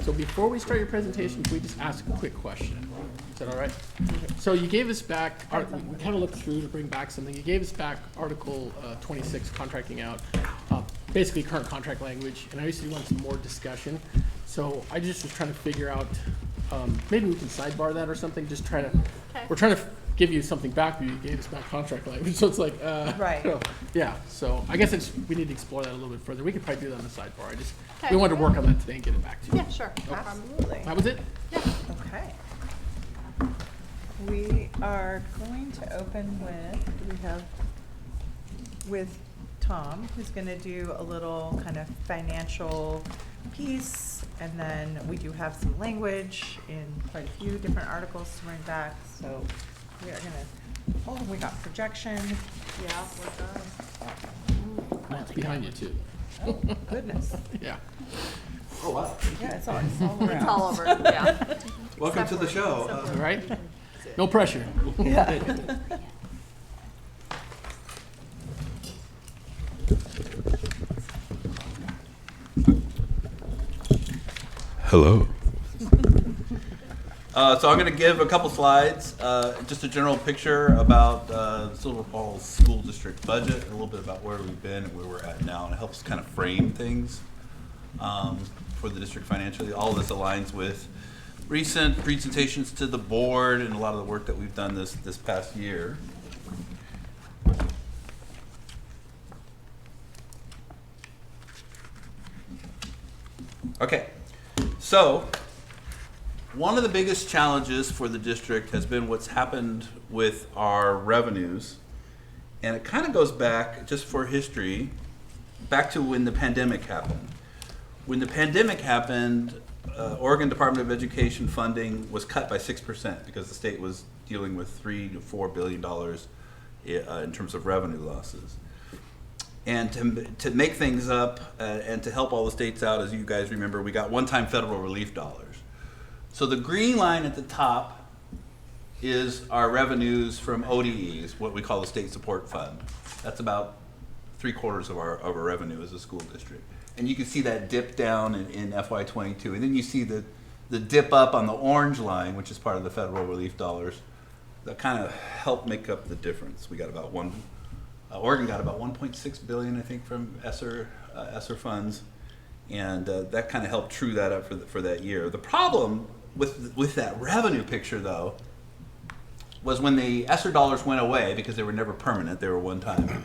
So before we start your presentation, can we just ask a quick question? Is that all right? So you gave us back, we kind of looked through to bring back something. You gave us back Article 26, contracting out, basically current contract language, and I used to want some more discussion. So I just was trying to figure out, maybe we can sidebar that or something, just try to, we're trying to give you something back, but you gave us back contract language, so it's like, Right. so, yeah, so I guess we need to explore that a little bit further. We could probably do that on the sidebar. We wanted to work on that today and get it back to you. Yeah, sure. No problem. Absolutely. That was it? Okay. We are going to open with Tom, who's going to do a little kind of financial piece, and then we do have some language in quite a few different articles to bring back, so we are going to, we got projection. Yeah, we're done. Oh, it's behind you too. Oh, goodness. Yeah. Oh, wow. Yeah, it's all around. It's all over, yeah. Welcome to the show. All right? No pressure. Yeah. Hello. So I'm going to give a couple slides, just a general picture about Silver Falls School District budget, a little bit about where we've been and where we're at now, and it helps kind of frame things for the district financially. All of this aligns with recent presentations to the board and a lot of the work that we've done this past year. Okay, so one of the biggest challenges for the district has been what's happened with our revenues, and it kind of goes back, just for history, back to when the pandemic happened. When the pandemic happened, Oregon Department of Education funding was cut by 6% because the state was dealing with $3 to $4 billion in terms of revenue losses. And to make things up and to help all the states out, as you guys remember, we got one-time federal relief dollars. So the green line at the top is our revenues from ODEs, what we call the State Support Fund. That's about 3/4 of our revenue as a school district. And you can see that dip down in FY22. And then you see the dip up on the orange line, which is part of the federal relief dollars, that kind of help make up the difference. We got about Oregon got about 1.6 billion, I think, from ESSER funds, and that kind of helped true that up for that year. The problem with that revenue picture, though, was when the ESSER dollars went away, because they were never permanent, they were one time.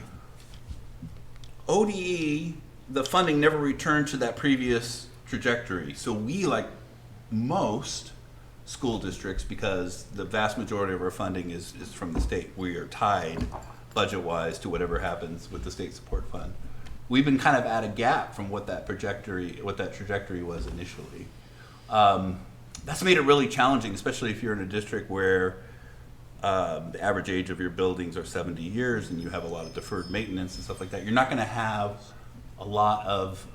ODE, the funding never returned to that previous trajectory. So we, like most school districts, because the vast majority of our funding is from the state, we are tied budget-wise to whatever happens with the State Support Fund. We've been kind of at a gap from what that trajectory was initially. That's made it really challenging, especially if you're in a district where the average age of your buildings are 70 years and you have a lot of deferred maintenance and stuff like that. You're not going to have a lot of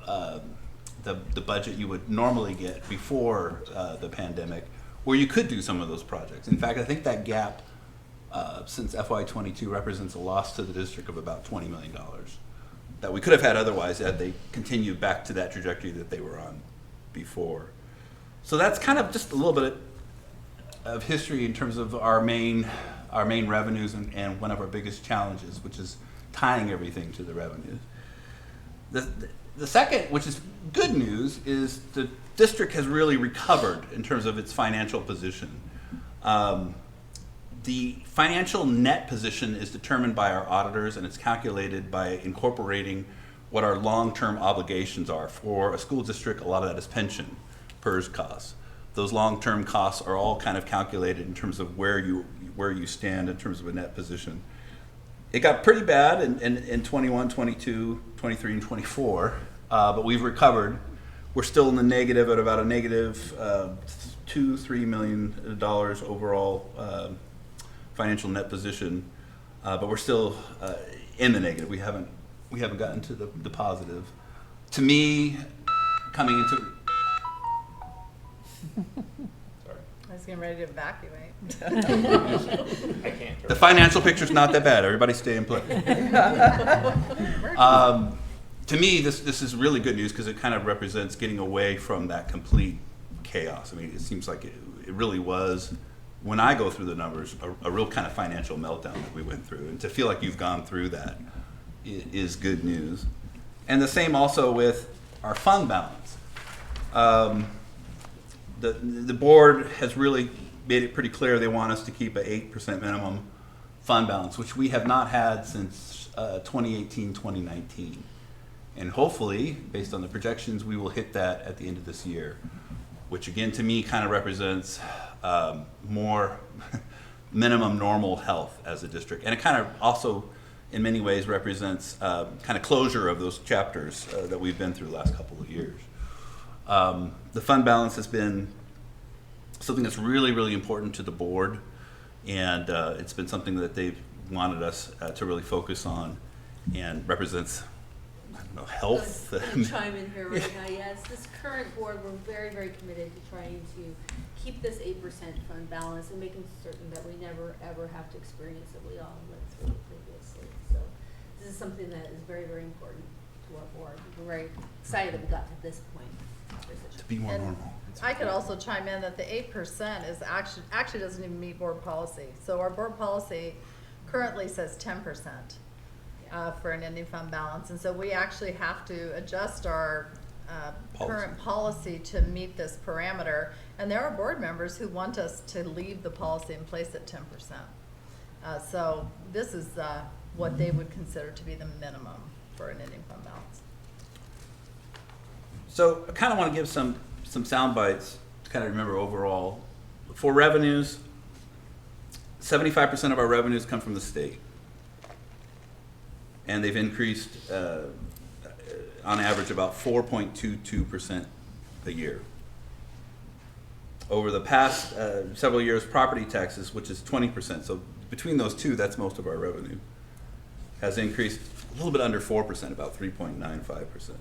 the budget you would normally get before the pandemic, where you could do some of those projects. In fact, I think that gap since FY22 represents a loss to the district of about $20 million that we could have had otherwise had they continued back to that trajectory that they were on before. So that's kind of just a little bit of history in terms of our main revenues and one of our biggest challenges, which is tying everything to the revenues. The second, which is good news, is the district has really recovered in terms of its financial position. The financial net position is determined by our auditors, and it's calculated by incorporating what our long-term obligations are. For a school district, a lot of that is pension, PERS costs. Those long-term costs are all kind of calculated in terms of where you stand in terms of a net position. It got pretty bad in 21, 22, 23, and 24, but we've recovered. We're still in the negative at about a negative $2-3 million overall financial net position, but we're still in the negative. We haven't gotten to the positive. To me, coming into I was getting ready to evacuate. the financial picture's not that bad. Everybody stay in place. To me, this is really good news because it kind of represents getting away from that complete chaos. I mean, it seems like it really was, when I go through the numbers, a real kind of financial meltdown that we went through. And to feel like you've gone through that is good news. And the same also with our fund balance. The board has really made it pretty clear they want us to keep an 8% minimum fund balance, which we have not had since 2018, 2019. And hopefully, based on the projections, we will hit that at the end of this year, which again, to me, kind of represents more minimum normal health as a district. And it kind of also, in many ways, represents kind of closure of those chapters that we've been through the last couple of years. The fund balance has been something that's really, really important to the board, and it's been something that they've wanted us to really focus on, and represents, I don't know, health. I'm gonna chime in here right now. Yes, this current board, we're very, very committed to trying to keep this 8% fund balance and making certain that we never, ever have to experience what we all went through previously. So this is something that is very, very important to our board. We're very excited that we got to this point. To be more And normal. I could also chime in that the 8% is actually doesn't even meet board policy. So our board policy currently says 10% for an ending fund balance. And so we actually have to adjust our current policy to meet this parameter. And there are board members who want us to leave the policy in place at 10%. So this is what they would consider to be the minimum for an ending fund balance. So I kind of want to give some sound bites to kind of remember overall. For revenues, 75% of our revenues come from the state. And they've increased on average about 4.22% a year. Over the past several years, property taxes, which is 20%, so between those two, that's most of our revenue, has increased a little bit under 4%, about 3.95%.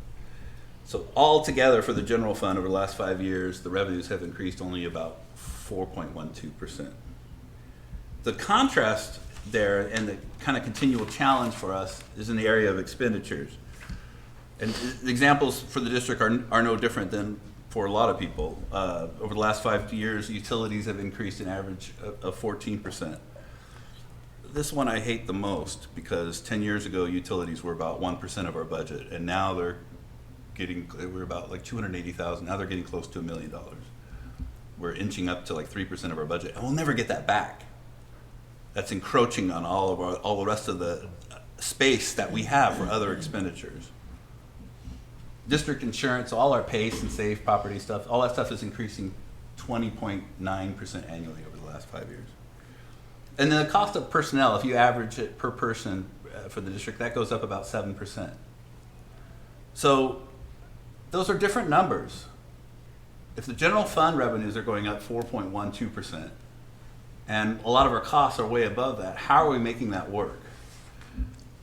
So altogether for the general fund over the last 5 years, the revenues have increased only about 4.12%. The contrast there and the kind of continual challenge for us is in the area of expenditures. And the examples for the district are no different than for a lot of people. Over the last 5 years, utilities have increased an average of 14%. This one I hate the most because 10 years ago, utilities were about 1% of our budget, and now we're about like 280,000. Now they're getting close to $1 million. We're inching up to like 3% of our budget, and we'll never get that back. That's encroaching on all the rest of the space that we have for other expenditures. District insurance, all our PACE and SAFE property stuff, all that stuff is increasing 20.9% annually over the last 5 years. And then the cost of personnel, if you average it per person for the district, that goes up about 7%. So those are different numbers. If the general fund revenues are going up 4.12%, and a lot of our costs are way above that, how are we making that work?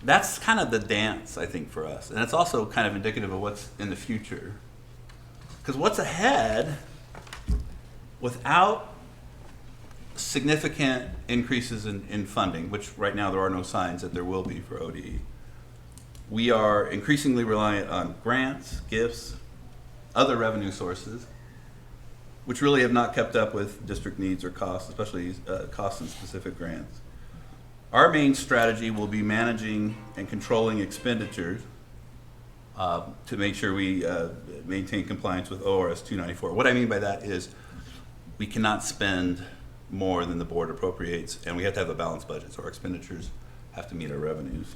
That's kind of the dance, I think, for us. And it's also kind of indicative of what's in the future. Because what's ahead, without significant increases in funding, which right now there are no signs that there will be for ODE, we are increasingly reliant on grants, gifts, other revenue sources, which really have not kept up with district needs or costs, especially costs in specific grants. Our main strategy will be managing and controlling expenditures to make sure we maintain compliance with ORS 294. What I mean by that is we cannot spend more than the board appropriates, and we have to have a balanced budget, so our expenditures have to meet our revenues.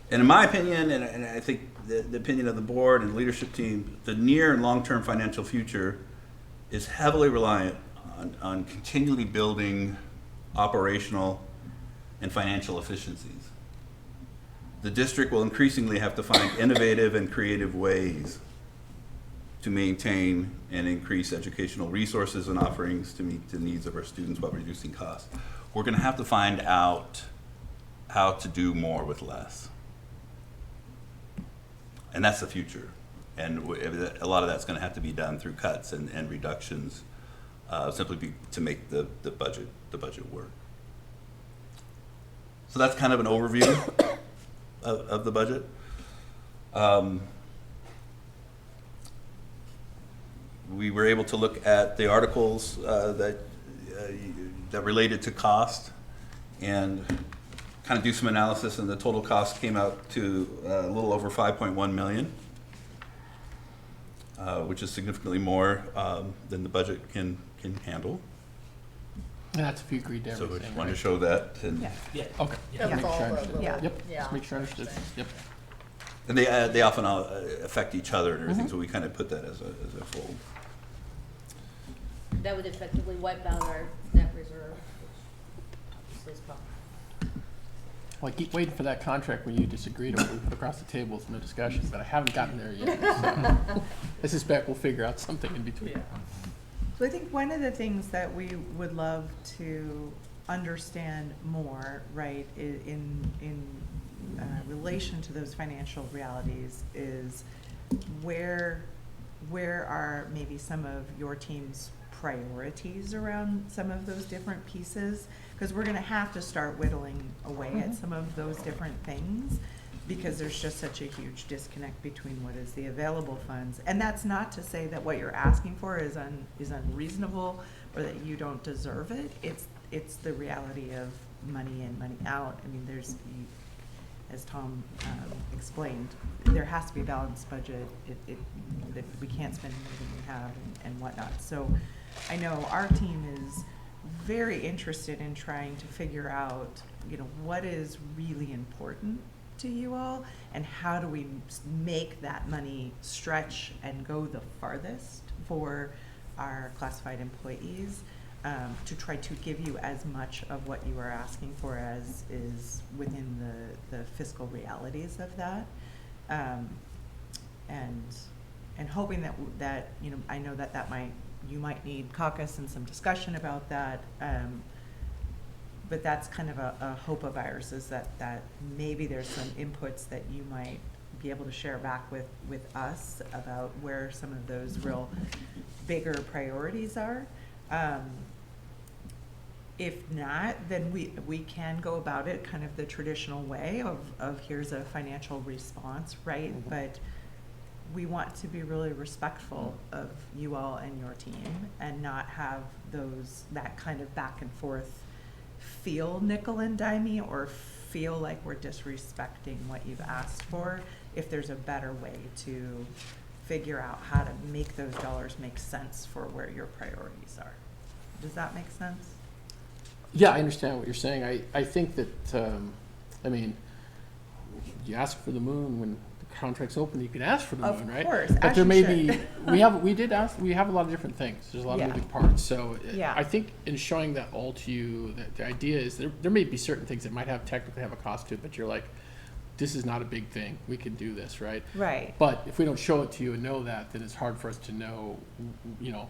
And in my opinion, and I think the opinion of the board and leadership team, the near and long-term financial future is heavily reliant on continually building operational and financial efficiencies. The district will increasingly have to find innovative and creative ways to maintain and increase educational resources and offerings to meet the needs of our students while reducing costs. We're going to have to find out how to do more with less. And that's the future. And a lot of that's going to have to be done through cuts and reductions, simply to make the budget work. So that's kind of an overview of the budget. we were able to look at the articles that related to cost and kind of do some analysis, and the total cost came out to a little over 5.1 million, which is significantly more than the budget can handle. And that's if you agreed to So everything, we just wanted to right? show that. And, Yeah. Okay. That's Make sure I all the understood. little- Yep, yeah. just make sure I understood, yep. and they often affect each other and everything, Mhm. so we kind of put that as a full. That would effectively wipe out our net reserve, which obviously is possible. Well, I keep waiting for that contract where you disagree to what we put across the table in the discussion, but I haven't gotten there yet, so. I suspect we'll figure out something in between. So I think one of the things that we would love to understand more, right, in relation to those financial realities is where are maybe some of your team's priorities around some of those different pieces? Because we're gonna have to start whittling away at some of those different things, because there's just such a huge disconnect between what is the available funds. And that's not to say that what you're asking for is unreasonable or that you don't deserve it. It's the reality of money in, money out. I mean, as Tom explained, there has to be a balanced budget. That we can't spend more than we have and whatnot. So I know our team is very interested in trying to figure out, what is really important to you all, and how do we make that money stretch and go the farthest for our classified employees, to try to give you as much of what you are asking for as is within the fiscal realities of that, and hoping that I know that you might need caucus and some discussion about that. But that's kind of a hope of ours, is that maybe there's some inputs that you might be able to share back with us about where some of those real bigger priorities are. If not, then we can go about it kind of the traditional way of here's a financial response, right? Mhm. But we want to be really respectful of you all and your team and not have that kind of back and forth feel nickel and dimey or feel like we're disrespecting what you've asked for, if there's a better way to figure out how to make those dollars make sense for where your priorities are. Does that make sense? Yeah, I understand what you're saying. I think that, you ask for the moon when the contract's open, you can ask for the Of moon, right? course, But as there you may should. be, we have a lot of different things. There's a lot Yeah. of moving parts. So Yeah. I think in showing that all to you, that the idea is there may be certain things that might technically have a cost to it, but you're like, this is not a big thing. We can do this, right? Right. But if we don't show it to you and know that, then it's hard for us to know,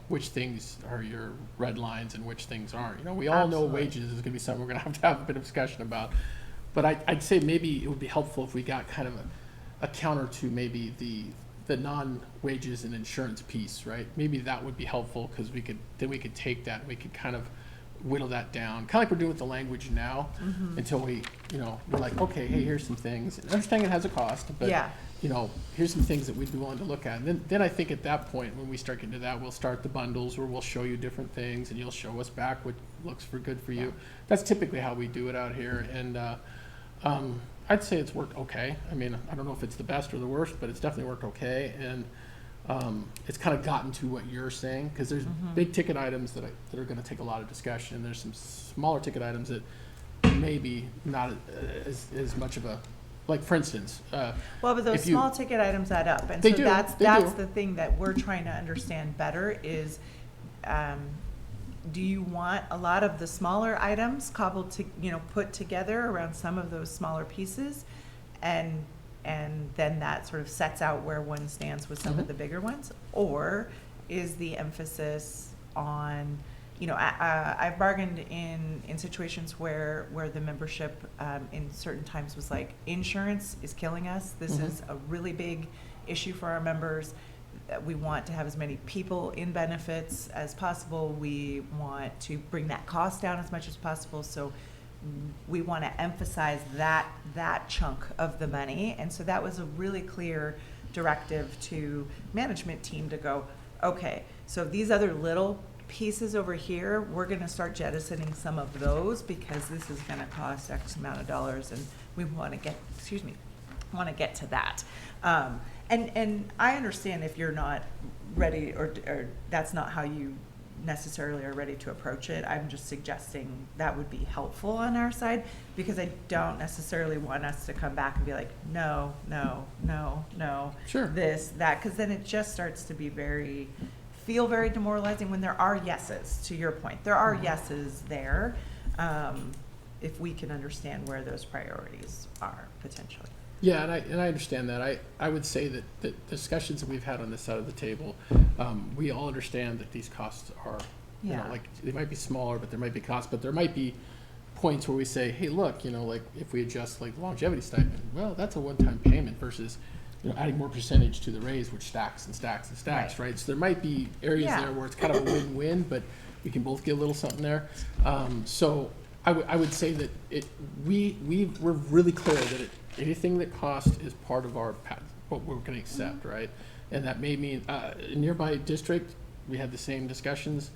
which things are your red lines and which things aren't. We all know Absolutely. wages is gonna be something we're gonna have a bit of discussion about. But I'd say maybe it would be helpful if we got kind of a counter to maybe the non-wages and insurance piece, right? Maybe that would be helpful, because we could take that, and we could kind of whittle that down, kind of like we're doing with the language now, until we, we're like, okay, hey, here's some things. And understanding it has a cost, but, Yeah. here's some things that we'd be willing to look at. And then I think at that point, when we start getting to that, we'll start the bundles where we'll show you different things, and you'll show us back what looks good for you. That's typically how we do it out here. And I'd say it's worked okay. I mean, I don't know if it's the best or the worst, but it's definitely worked okay. And it's kind of gotten to what you're saying, because there's big ticket items that are going to take a lot of discussion, and there's some smaller ticket items that maybe not as much of a, like, for instance, Well, but those if you- small ticket items add up, and They so do, that's they do. the thing that we're trying to understand better is, do you want a lot of the smaller items cobbled to, put together around some of those smaller pieces, and then that sort of sets out where one stands with some of the bigger ones? Or is the emphasis on, I've bargained in situations where the membership in certain times was like, insurance is killing us. This is a really big issue for our members. We want to have as many people in benefits as possible. We want to bring that cost down as much as possible. So we want to emphasize that chunk of the money. And so that was a really clear directive to management team to go, okay, So these other little pieces over here, we're gonna start jettisoning some of those because this is gonna cost X amount of dollars and we wanna get, wanna get to that. And I understand if you're not ready or that's not how you necessarily are ready to approach it. I'm just suggesting that would be helpful on our side because I don't necessarily want us to come back and be like, no, no, no, no. Sure. This, that, because then it just starts to be feel very demoralizing when there are yeses, to your point. There are yeses there, if we can understand where those priorities are potentially. Yeah, and I understand that. I would say that the discussions that we've had on this side of the table, we all understand that these costs are, you know, Yeah. like, they might be smaller, but there might be costs, but there might be points where we say, hey, look, you know, like, if we adjust like the longevity stipend, well, that's a one-time payment versus, you know, adding more percentage to the raise, which stacks and stacks and stacks, Right. right? So there might be areas Yeah. there where it's kind of a win-win, but we can both get a little something there. So I would say that we're really clear that anything that costs is part of our what we're going to accept, right? And that may mean a nearby district, we had the same discussions.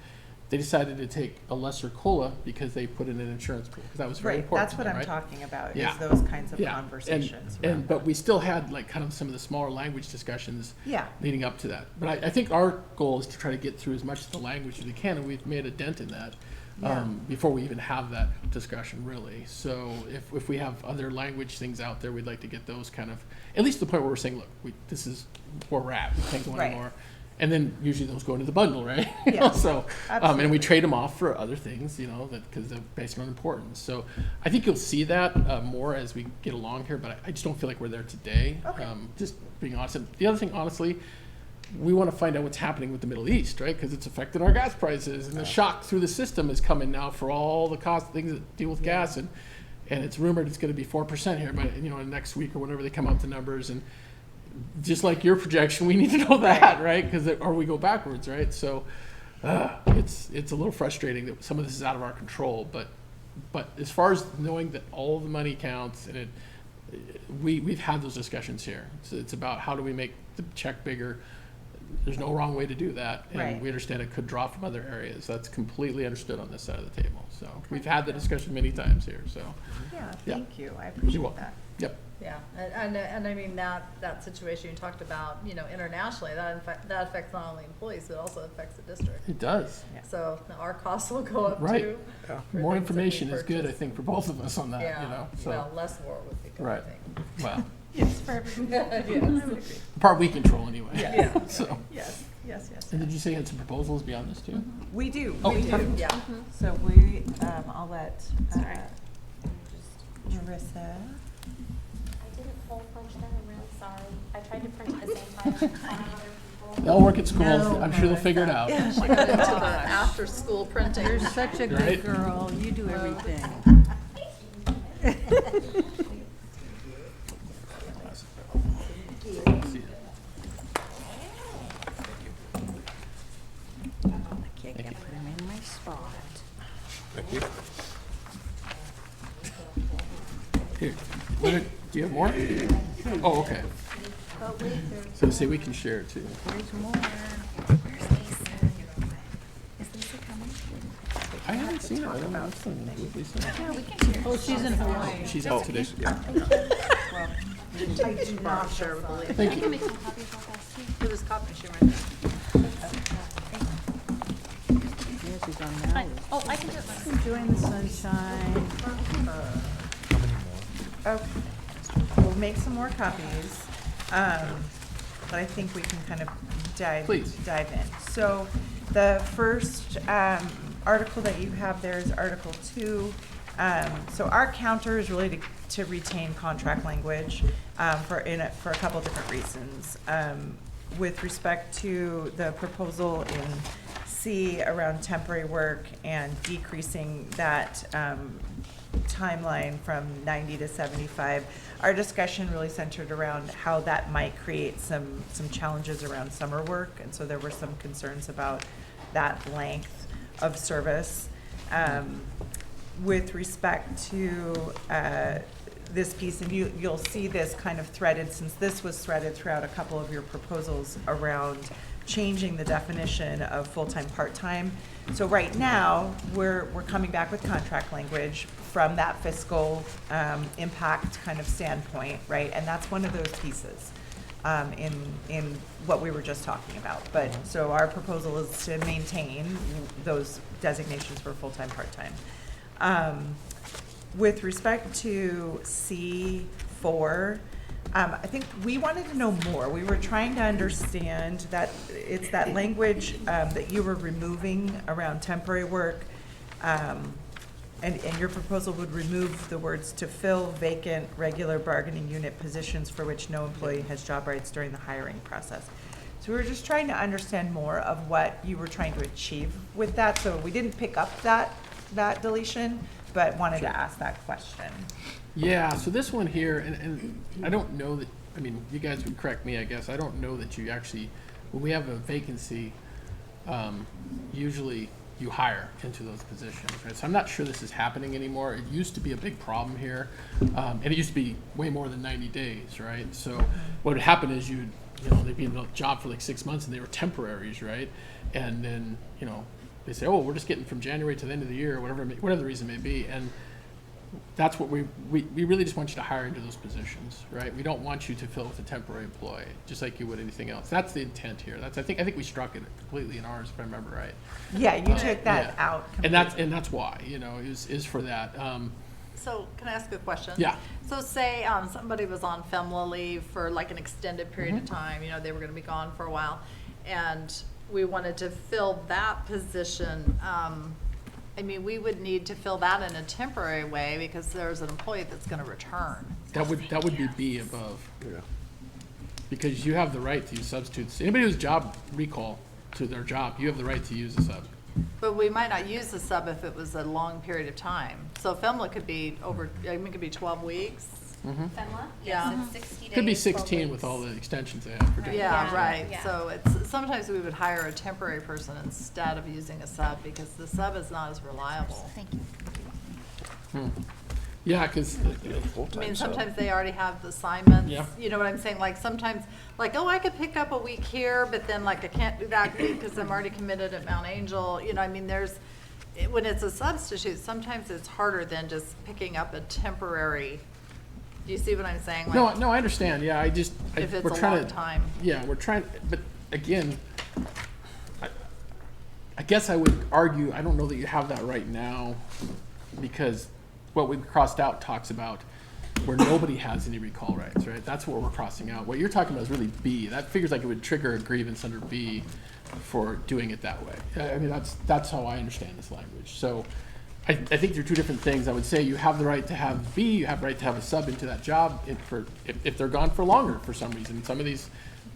They decided to take a lesser COLA because they put in an insurance pool because that was very Right, important. that's what to them, I'm right? talking about, Yeah. is those kinds of Yeah, conversations. and around but that. we still had like kind of some of the smaller language discussions Yeah, leading up to that. But I think our goal is to try to get through as much of the language as we can, and we've made a dent in that Yeah. before we even have that discussion, really. So if we have other language things out there, we'd like to get those kind of, at least to the point where we're saying, look, this is where we're at, we can't go Right. anymore. And then usually those go into the bundle, right? You know, Yeah, so, and absolutely. we trade them off for other things, you know, that, because they're based on importance. So I think you'll see that more as we get along here, but I just don't feel like we're there today. Okay. Just being honest. And the other thing, honestly, we want to find out what's happening with the Middle East, right? Because it's affecting our gas prices, and the shock through the system is coming now for all the cost things that deal with gas, and it's rumored it's going to be 4% here, but you know, next week or whenever they come out the numbers, and just like your projection, we need to know that, right? Because or we go backwards, right? So it's a little frustrating that some of this is out of our control, but as far as knowing that all the money counts, and we've had those discussions here. So it's about how do we make the check bigger. There's no wrong way to do that, and Right. we understand it could draw from other areas. That's completely understood on this side of the table. So we've had the discussion many times here. So yeah, Yeah. thank you, I You're appreciate welcome. that. yep, Yeah, and I mean, that situation you talked about, you know, internationally, that affects not only employees, but also affects the district. it does. Yeah. So our costs will go up Right. too. for More things that we information is good, I purchase. think, for both of us on that. Yeah, You know, so well, less war would be good, I Right. think. well, Yes, for everybody. Yes. the part we control anyway. Yeah. So, Yes, yes, yes. and did you say you had some proposals beyond this too? We do, Oh, we do. perfect. Yeah. So we, I'll let Sorry. Marissa. I didn't hole punch them, I'm really sorry. I tried to print at the same time as other people. They'll work at school. No, I'm sure they'll figure it Marissa. out. Yeah. She got into the after-school printing. You're such a Right? good girl. You do everything. I can't get him in my spot. Here, do you have more? Oh, okay. But wait, there's, So say we can share it too. There's more. where's Lisa? Is Lisa coming? I haven't seen her. I don't know what's on with Lisa. Yeah, we can share. Oh, she's in Hawaii. She's out today. I do not share with Lisa. Thank I you. can make some copies real fast too. There was copy she right Yeah, she's on Maui. Oh, I can do it myself. Enjoying the sunshine. Okay, we'll make some more copies, but I think we can kind of dive Please. in. So the first article that you have there is Article 2. So our counter is really to retain contract language for a couple different reasons. With respect to the proposal in C around temporary work and decreasing that timeline from 90 to 75. Our discussion really centered around how that might create some challenges around summer work, and so there were some concerns about that length of service. With respect to this piece, and you'll see this kind of threaded, since this was threaded throughout a couple of your proposals around changing the definition of full-time, part-time. So right now, we're coming back with contract language from that fiscal impact kind of standpoint, right? And that's one of those pieces in what we were just talking about. But, so our proposal is to maintain those designations for full-time, part-time. With respect to C4, I think we wanted to know more. We were trying to understand that it's that language that you were removing around temporary work. And your proposal would remove the words "to fill vacant regular bargaining unit positions for which no employee has job rights during the hiring process." So we were just trying to understand more of what you were trying to achieve with that. So we didn't pick up that deletion, but wanted to ask that question. Yeah, so this one here, and I don't know that, I mean, you guys would correct me, I guess. I don't know that you actually, when we have a vacancy, usually you hire into those positions, right? So I'm not sure this is happening anymore. It used to be a big problem here, and it used to be way more than 90 days, right? So what would happen is they'd be in a job for like 6 months and they were temporaries, right? And then, they say, oh, we're just getting from January to the end of the year, or whatever the reason may be. And that's what we really just want you to hire into those positions, right? We don't want you to fill with a temporary employee, just like you would anything else. That's the intent here. I think we struck it completely in ours, if I remember right. Yeah, you took that Yeah. out And completely. that's why, is for that. So can I ask a question? Yeah. So say somebody was on FEMLA leave for like an extended period of time, they were gonna be gone for a while, and we wanted to fill that position. We would need to fill that in a temporary way because there's an employee that's gonna return. That would be B above. Because you have the right to use substitutes. Anybody who's job recall to their job, you have the right to use a sub. But we might not use the sub if it was a long period of time. So FEMLA could be it could be 12 weeks. FEMLA? Yeah. Yes, it's 60 days. Could be 12 16 with weeks. all the extensions they have. Right. Yeah, Yeah. right. Yeah. So sometimes we would hire a temporary person instead of using a sub because the sub is not as reliable. Thank you. Yeah, because, Sometimes they already have the assignments. Yeah. You know what I'm saying? Like sometimes, I could pick up a week here, but then I can't do that week because I'm already committed at Mount Angel. When it's a substitute, sometimes it's harder than just picking up a temporary. Do you see what I'm saying? no, I understand. Yeah, If it's we're a trying long time. Yeah, we're trying, but again, I guess I would argue, I don't know that you have that right now, because what we've crossed out talks about where nobody has any recall rights, right? That's what we're crossing out. What you're talking about is really B. That figures like it would trigger a grievance under B for doing it that way. That's how I understand this language. So I think they're two different things. I would say you have the right to have B, you have the right to have a sub into that job if they're gone for longer for some reason. Some of these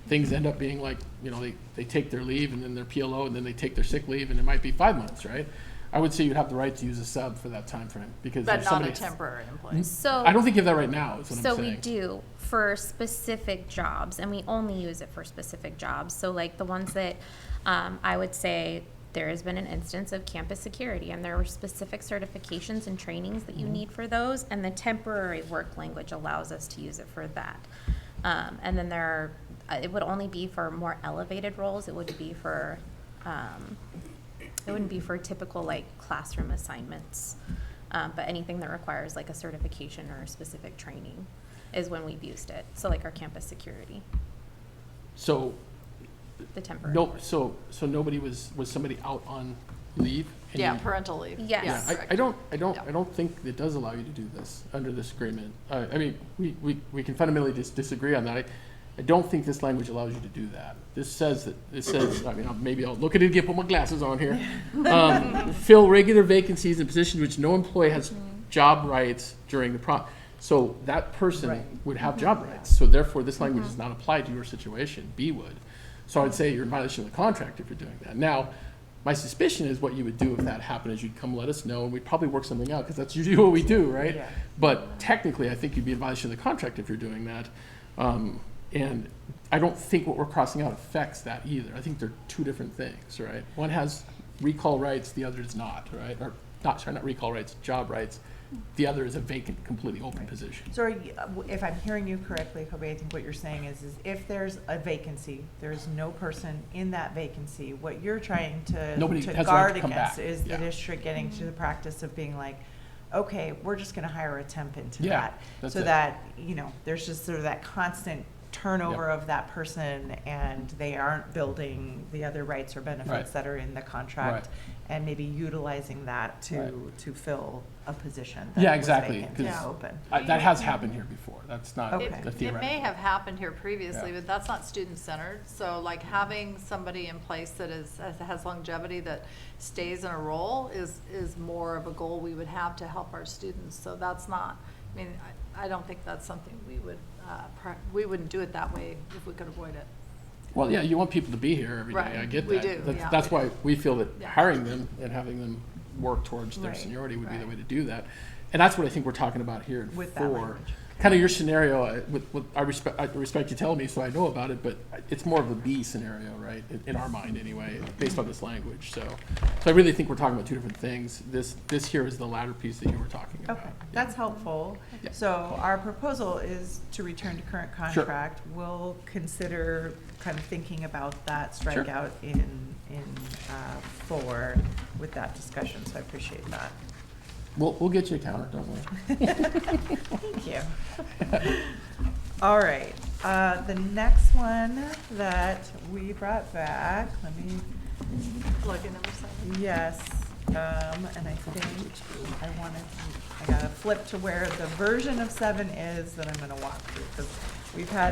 things end up being like, they take their leave and then their PLO and then they take their sick leave and it might be 5 months, right? I would say you'd have the right to use a sub for that time frame because But if not a somebody, temporary employee. So. I don't think you have that right now, is what So I'm we saying. do for specific jobs, and we only use it for specific jobs. So like the ones that I would say there has been an instance of campus security, and there were specific certifications and trainings that you need for those, and the temporary work language allows us to use it for that. And then it would only be for more elevated roles. It would be for it wouldn't be for typical like classroom assignments, but anything that requires like a certification or a specific training is when we've used it. So like our campus security, So, the temporary. so nobody was somebody out on leave? and Yeah, you- parental leave. Yes. Yeah, correct. I Yeah. don't think it does allow you to do this under this agreement. We can fundamentally disagree on that. I don't think this language allows you to do that. This says, maybe I'll look at it again, put my glasses on here. Fill regular vacancies in positions which no employee has job rights during the so that person Right. would have job rights. So therefore, this language does not apply to your situation. B would. So I would say you're in violation of the contract if you're doing that. Now, my suspicion is what you would do if that happened is you'd come let us know and we'd probably work something out because that's usually what we do, right? Yeah. But technically, I think you'd be in violation of the contract if you're doing that. And I don't think what we're crossing out affects that either. I think they're two different things, right? One has recall rights, the other does not, right? Or not recall rights, job rights. the other is a vacant, completely open position. So are you, if I'm hearing you correctly, Kobe, I think what you're saying is if there's a vacancy, there's no person in that vacancy, what you're trying Nobody to has the right guard to come against back. is the Yeah. district getting to the practice of being like, okay, we're just gonna hire a temp into Yeah, that. that's So it. that, there's just sort of that constant turnover Yep. of that person, and they aren't building the other rights or benefits Right. that are in the contract, Right. and maybe utilizing that to Right. fill a position Yeah, that was exactly, vacant 'cause and open. That has happened here before. That's not Okay. It a it theoretical. may have happened here previously, Yeah. but that's not student-centered. So like having somebody in place that has longevity, that stays in a role is more of a goal we would have to help our students. So that's not, I mean, I don't think that's something we wouldn't do it that way if we could avoid it. Well, yeah, you want people to be here every day. Right, I get that. we do, That's, yeah. that's why we feel that Yeah. hiring them and having them work towards their Right, seniority would be the right. way to do that. And that's what I think we're talking about here in With that 4. language. Kind of your scenario, I respect you telling me, so I know about it, but it's more of a B scenario, right? In our mind, anyway, based on this language. So I really think we're talking about two different things. This here is the latter piece that you were talking about. Okay, that's helpful. Yeah. So our proposal is to return to current Sure. contract. We'll consider kind of thinking about that Sure. strikeout in 4 with that discussion, so I appreciate that. We'll get you a counter, don't worry. Thank you. All right, the next one that we brought back, let me, Look at number 7. yes, and I think I gotta flip to where the version of 7 is that I'm gonna walk through, because I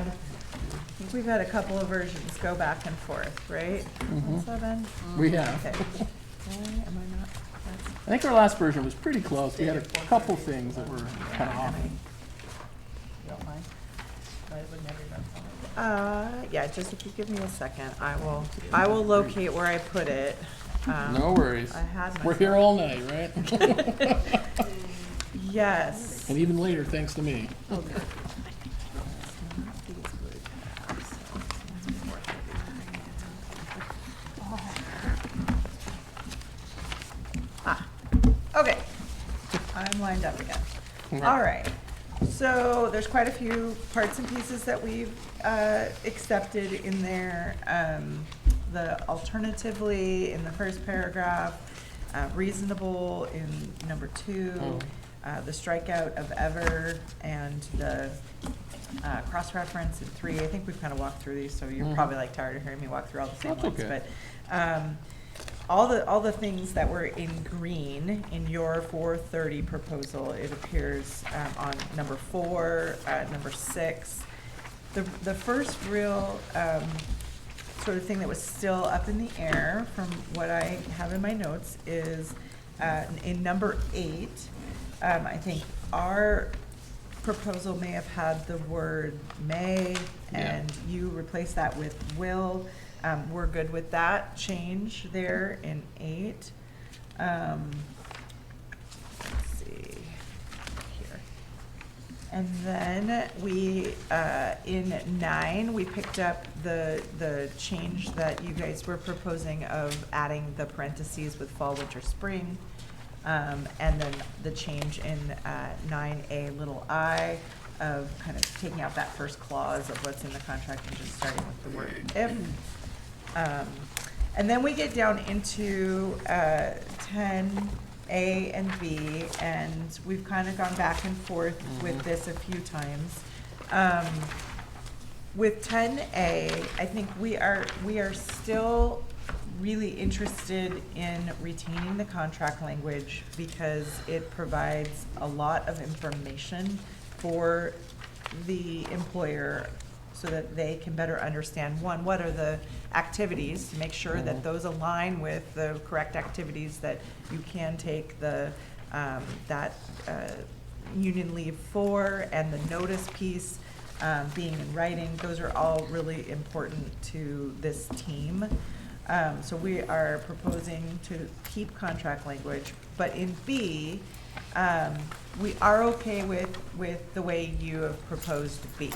think we've had a couple of versions go back and forth, right? On 7? We have. Okay. Why am I not, that's, I think our last version was pretty close. We had a couple things that were kind of off. you don't mind? I would never done something. Yeah, just if you give me a second, I will locate where I put it. No worries. I had We're here all night, right? Yes. And even later, thanks to me. Okay, I'm lined up again. All right, so there's quite a few parts and pieces that we've accepted in there. The alternatively in the first paragraph, reasonable in number 2, the strikeout of ever, and the cross-reference in 3. I think we've kind of walked through these, so you're probably like tired of hearing me walk through all the same That's ones. okay. But all the things that were in green in your 430 proposal, it appears on number 4, number 6. The first real sort of thing that was still up in the air from what I have in my notes is in number 8. I think our proposal may have had the word may, and you replace that with will. We're good with that change there in 8. Let's see here. And then we, in 9, we picked up the change that you guys were proposing of adding the parentheses with fall, winter, spring. And then the change in 9A little I of kind of taking out that first clause of what's in the contract and just starting with the word if. And then we get down into 10A and B, and we've kind of gone back and forth with this a few times. With 10A, I think we are still really interested in retaining the contract language because it provides a lot of information for the employer so that they can better understand, one, what are the activities, to make sure that those align with the correct activities that you can take the, union leave for, and the notice piece being in writing. Those are all really important to this team. So we are proposing to keep contract language, but in B, we are okay with the way you have proposed B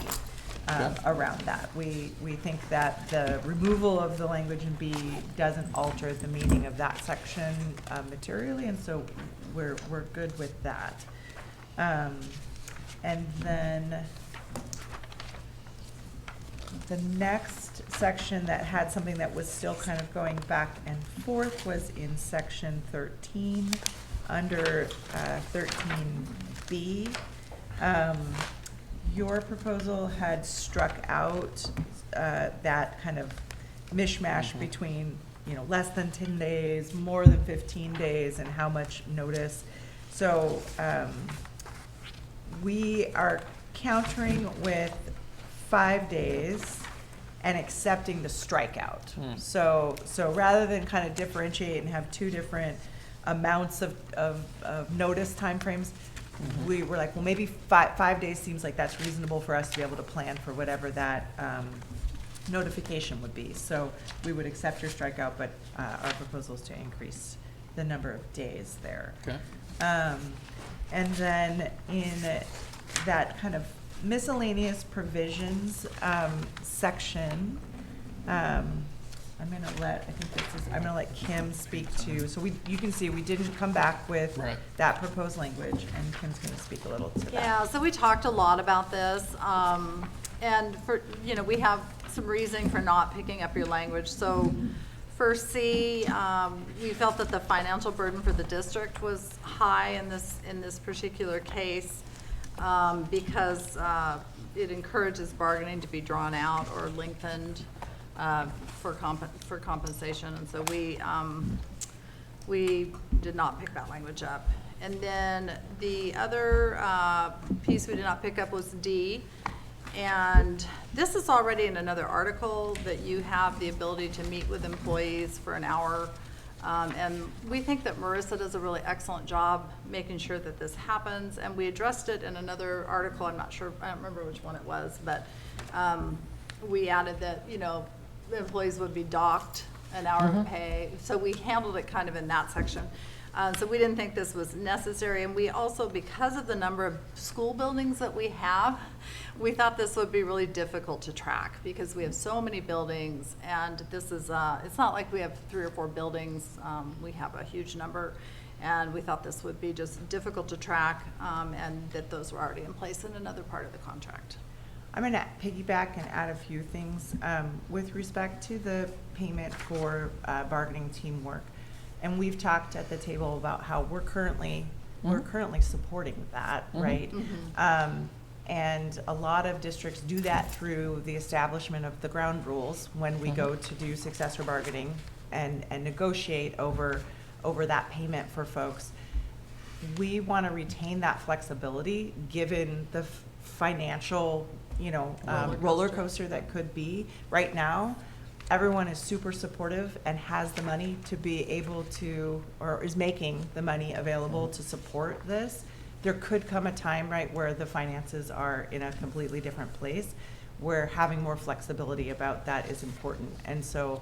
around that. We think that the removal of the language in B doesn't alter the meaning of that section materially, and so we're good with that. And then the next section that had something that was still kind of going back and forth was in section 13, under 13B. Your proposal had struck out that kind of mishmash between, less than 10 days, more than 15 days, and how much notice. So we are countering with 5 days and accepting the strikeout. So rather than kind of differentiate and have two different amounts of notice timeframes, we were like, well, maybe 5 days seems like that's reasonable for us to be able to plan for whatever that notification would be. So we would accept your strikeout, but our proposal is to increase the number of days there. Okay. And then in that kind of miscellaneous provisions section, I'm gonna let Kim speak to, so you can see we didn't come back with Right. that proposed language, and Kim's gonna speak a little to that. Yeah, so we talked a lot about this, and for, we have some reasoning for not picking up your language. So for C, we felt that the financial burden for the district was high in this particular case, because it encourages bargaining to be drawn out or lengthened for compensation, and so we did not pick that language up. And then the other piece we did not pick up was D, and this is already in another article that you have the ability to meet with employees for an hour. And we think that Marissa does a really excellent job making sure that this happens, and we addressed it in another article. I'm not sure, I don't remember which one it was, but we added that, the employees would be docked an hour of pay. So we handled it kind of in that section. So we didn't think this was necessary, and we also, because of the number of school buildings that we have, we thought this would be really difficult to track, because we have so many buildings, and this is, it's not like we have 3 or 4 buildings, we have a huge number, and we thought this would be just difficult to track, and that those were already in place in another part of the contract. I'm gonna piggyback and add a few things with respect to the payment for bargaining teamwork. And we've talked at the table about how we're currently supporting that, right? And a lot of districts do that through the establishment of the ground rules when we go to do successor bargaining and negotiate over that payment for folks. We want to retain that flexibility given the financial, roller coaster that could be right now. Everyone is super supportive and has the money to be able to, or is making the money available to support this. There could come a time, right, where the finances are in a completely different place, where having more flexibility about that is important. And so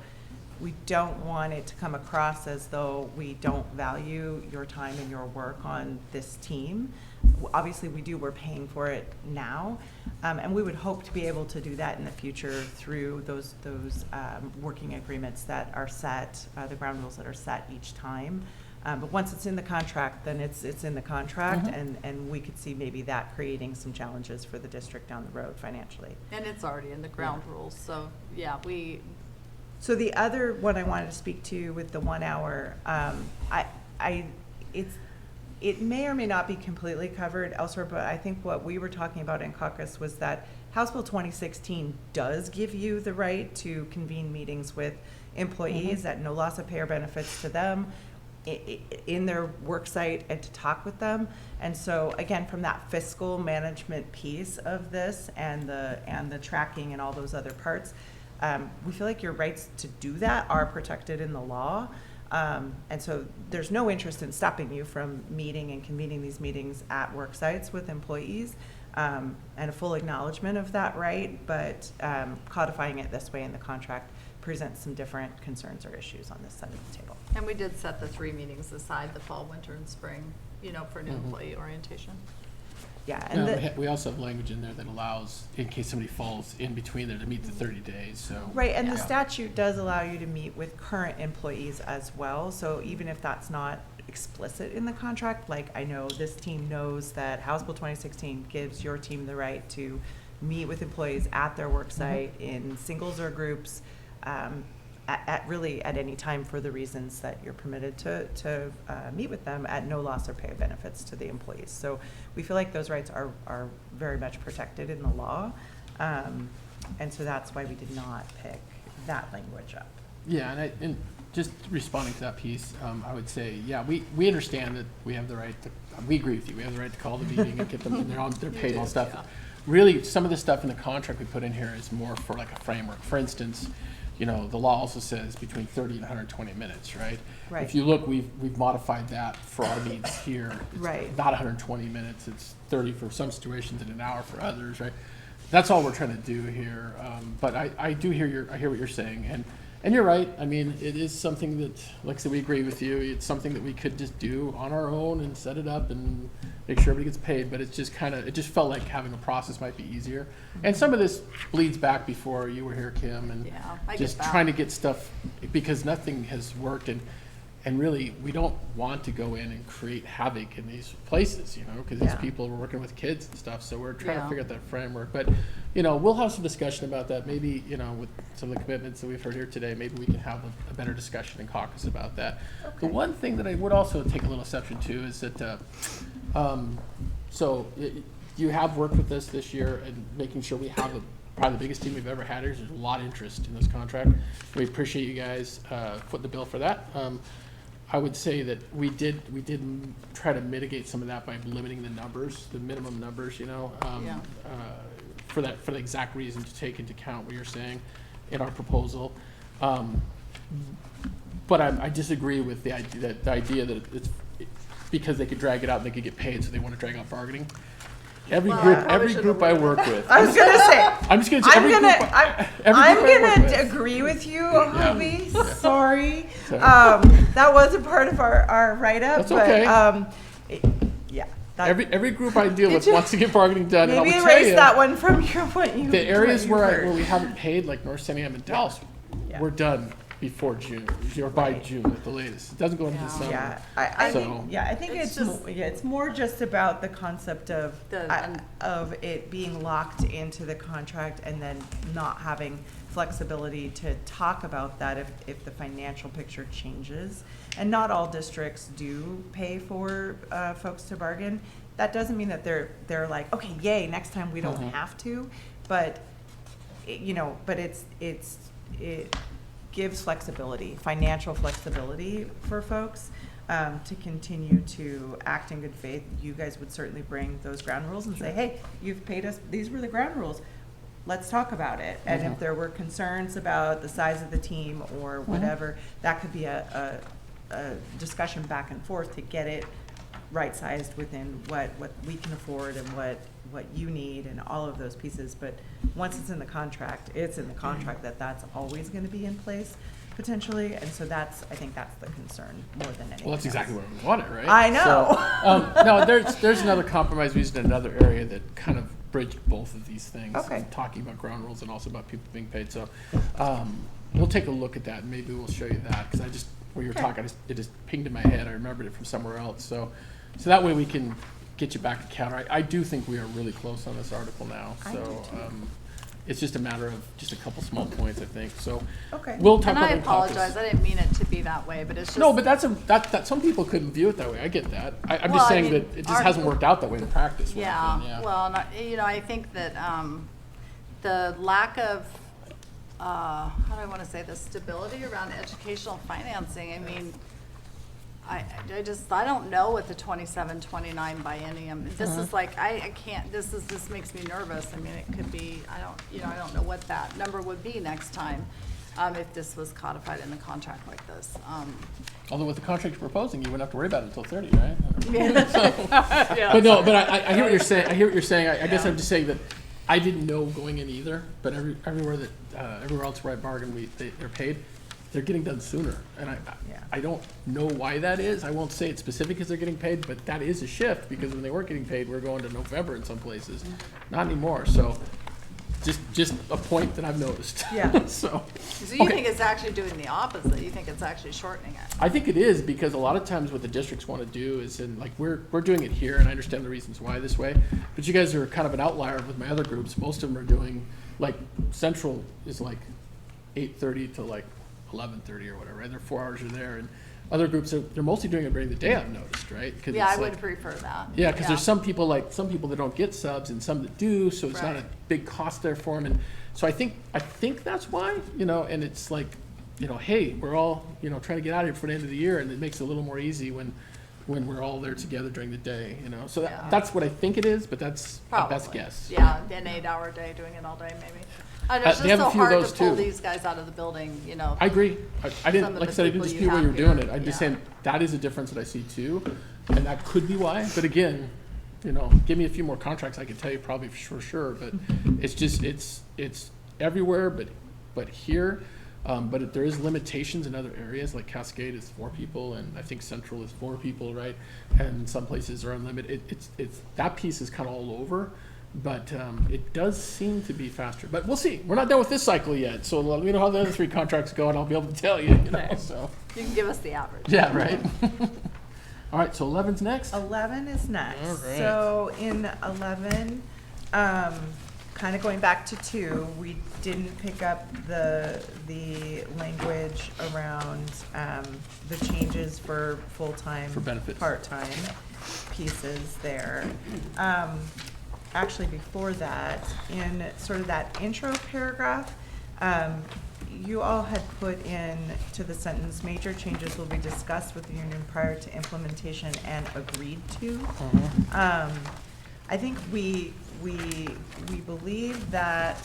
we don't want it to come across as though we don't value your time and your work on this team. Obviously we do, we're paying for it now. And we would hope to be able to do that in the future through those working agreements that are set, the ground rules that are set each time. But once it's in the contract, then it's in the contract, and we could see maybe that creating some challenges for the district down the road financially. And it's already in the ground rules, so, yeah, So the other one I wanted to speak to with the 1 hour, it may or may not be completely covered elsewhere, but I think what we were talking about in caucus was that House Bill 2016 does give you the right to convene meetings with employees at no loss of pay or benefits to them in their work site, and to talk with them. And so again, from that fiscal management piece of this and the tracking and all those other parts, we feel like your rights to do that are protected in the law. And so there's no interest in stopping you from meeting and convening these meetings at work sites with employees, and a full acknowledgement of that right, but codifying it this way in the contract presents some different concerns or issues on this side of the table. and we did set the 3 meetings aside, the fall, winter, and spring, for new employee orientation. yeah, No, and we also have language in there that allows, in case somebody falls in between there, to meet the 30 days, so. right, and the Yeah. statute does allow you to meet with current employees as well, so even if that's not explicit in the contract, like I know this team knows that House Bill 2016 gives your team the right to meet with employees at their work site in singles or groups, at really at any time for the reasons that you're permitted to meet with them at no loss or pay of benefits to the employees. So we feel like those rights are very much protected in the law. And so that's why we did not pick that language up. Yeah, and just responding to that piece, I would say, yeah, we understand that we have the right to, we agree with you, we have the right to call the meeting and get them, and they're paid and all stuff. Really, some of the stuff in the contract we put in here is more for like a framework. For instance, you know, the law also says between 30 and 120 minutes, right? Right. If you look, we've modified that for our needs here. It's Right. not 120 minutes, it's 30 for some situations and an hour for others, right? That's all we're trying to do here. But I do hear I hear what you're saying, and you're right. I mean, it is something that, like I said, we agree with you. It's something that we could just do on our own and set it up and make sure everybody gets paid. But it's just it just felt like having a process might be easier. And some of this bleeds back before you were here, Kim, and Yeah, I get just that. trying to get stuff, because nothing has worked, and really, we don't want to go in and create havoc in these places, you know, because these Yeah. people are working with kids and stuff, so we're trying to Yeah. figure out that framework. But, you know, we'll have some discussion about that, maybe, you know, with some of the commitments that we've heard here today, maybe we can have a better discussion in caucus about that. The one thing that I would also take a little exception to is that, you have worked with us this year and making sure we have probably the biggest team we've ever had here. There's a lot of interest in this contract. We appreciate you guys footing the bill for that. I would say that we did try to mitigate some of that by limiting the numbers, the minimum numbers, you know, Yeah. for the exact reason to take into account what you're saying in our proposal. But I disagree with the idea that it's because they could drag it out and they could get paid, so they want to drag out bargaining. Every Well, I group, probably every should've group I worded work with. I was gonna say, I'm just gonna say I'm every gonna, group. I'm every group I work gonna with. agree with you, Hobie. Sorry. So- That was a part of our write-up, That's but, okay. yeah. that- Every group I deal Did with you- wants to get bargaining done, and I Maybe will tell erase you, that one from your, what you. the areas what you where heard. we haven't paid, like North Sandiam and Dallas, Yeah. we're done before June, or by Right. June at the latest. It doesn't go into Yeah. December. Yeah, I So- think, yeah, I think It's it's, just- it's more just about the concept of, The- of it being locked into the contract and then not having flexibility to talk about that if the financial picture changes. And not all districts do pay for, folks to bargain. That doesn't mean that they're like, okay, yay, next time we don't Mhm. have to, but, you know, but it gives flexibility, financial flexibility for folks to continue to act in good faith. You guys would certainly bring those ground rules and say, hey, you've paid us, these were the ground rules. Let's talk about it. And if there were concerns about the size of the team or whatever, that could be a discussion back and forth to get it right-sized within what we can afford and what you need and all of those pieces. But once it's in the contract, it's in the contract that that's always gonna be in place potentially. And so I think that's the concern more than anything Well, that's else. exactly where we want it, right? I know. So, no, there's another compromise we used in another area that kind of bridged both of these things. Okay. Talking about ground rules and also about people being paid. So we'll take a look at that, and maybe we'll show you that, because where you were talking, it just pinged in my head. I remembered it from somewhere else. So that way we can get you back to counter. I do think we are really close on this article now. I do So too. it's just a matter of just a couple small points, I think. So Okay. we'll talk And about I it in caucus. apologize, I didn't mean it to be that way, but it's just. No, but that some people couldn't view it that way. I get that. I'm Well, just I saying mean, that it just hasn't worked out that way in practice. for Yeah, everything, well, and I think that, the lack of, how do I wanna say this, stability around educational financing, I mean, I don't know what the 27-29 biennium, this is like, I can't, this makes me nervous. I mean, it could be, I don't know what that number would be next time, if this was codified in the contract like this. Although with the contract you're proposing, you wouldn't have to worry about it until 30, right? But no, but I hear what you're saying. I hear what you're saying. I guess I'm just saying that I didn't know going in either. But everywhere else where I bargained, they're paid. they're getting done sooner. And Yeah. I don't know why that is. I won't say it's specific because they're getting paid, but that is a shift because when they weren't getting paid, we're going to November in some places. Not anymore, so just a point that I've noticed. Yeah. So, So you okay. think it's actually doing the opposite, you think it's actually shortening it? I think it is because a lot of times what the districts want to do is like we're doing it here and I understand the reasons why this way, but you guys are kind of an outlier with my other groups. Most of them are doing like Central is like 8:30 to like 11:30 or whatever, right? They're 4 hours you're there, and other groups they're mostly doing it during the day. I've noticed, right? 'Cause Yeah, it's I would like- prefer that. Yeah, because there's some people that don't get subs and some that do, so it's not a Right. big cost there for them. And so I think that's why, and it's like, hey, we're all, trying to get out of here for the end of the year, and it makes it a little more easy when we're all there together during the day, So Yeah. that's what I think it is, but that's my Probably. best guess. Yeah, an 8-hour day, doing it all day, maybe. It's they just have a so few of hard those to pull too. these guys out of the building, I agree. I Some didn't, of like I the said, I didn't people you dispute where have you were doing here, it. I'm just yeah. saying that is a difference that I see too, and that could be why. But again, give me a few more contracts, I could tell you probably for sure. But it's just it's everywhere, but here. But there is limitations in other areas, like Cascade is 4 people, and I think Central is 4 people, right? And some places are unlimited. It's that piece is kind of all over, but it does seem to be faster. But we'll see. We're not done with this cycle yet, so let me know how the other 3 contracts go, and I'll be able to tell you. Okay. So you can give us the average. yeah, right. All right, so 11's next. 11 is next. All right. So in 11, kind of going back to 2, we didn't pick up the language around the changes for full-time, For benefits. part-time pieces there. Actually, before that, in sort of that intro paragraph, you all had put in to the sentence, major changes will be discussed with the union prior to implementation and agreed to. I think we believe that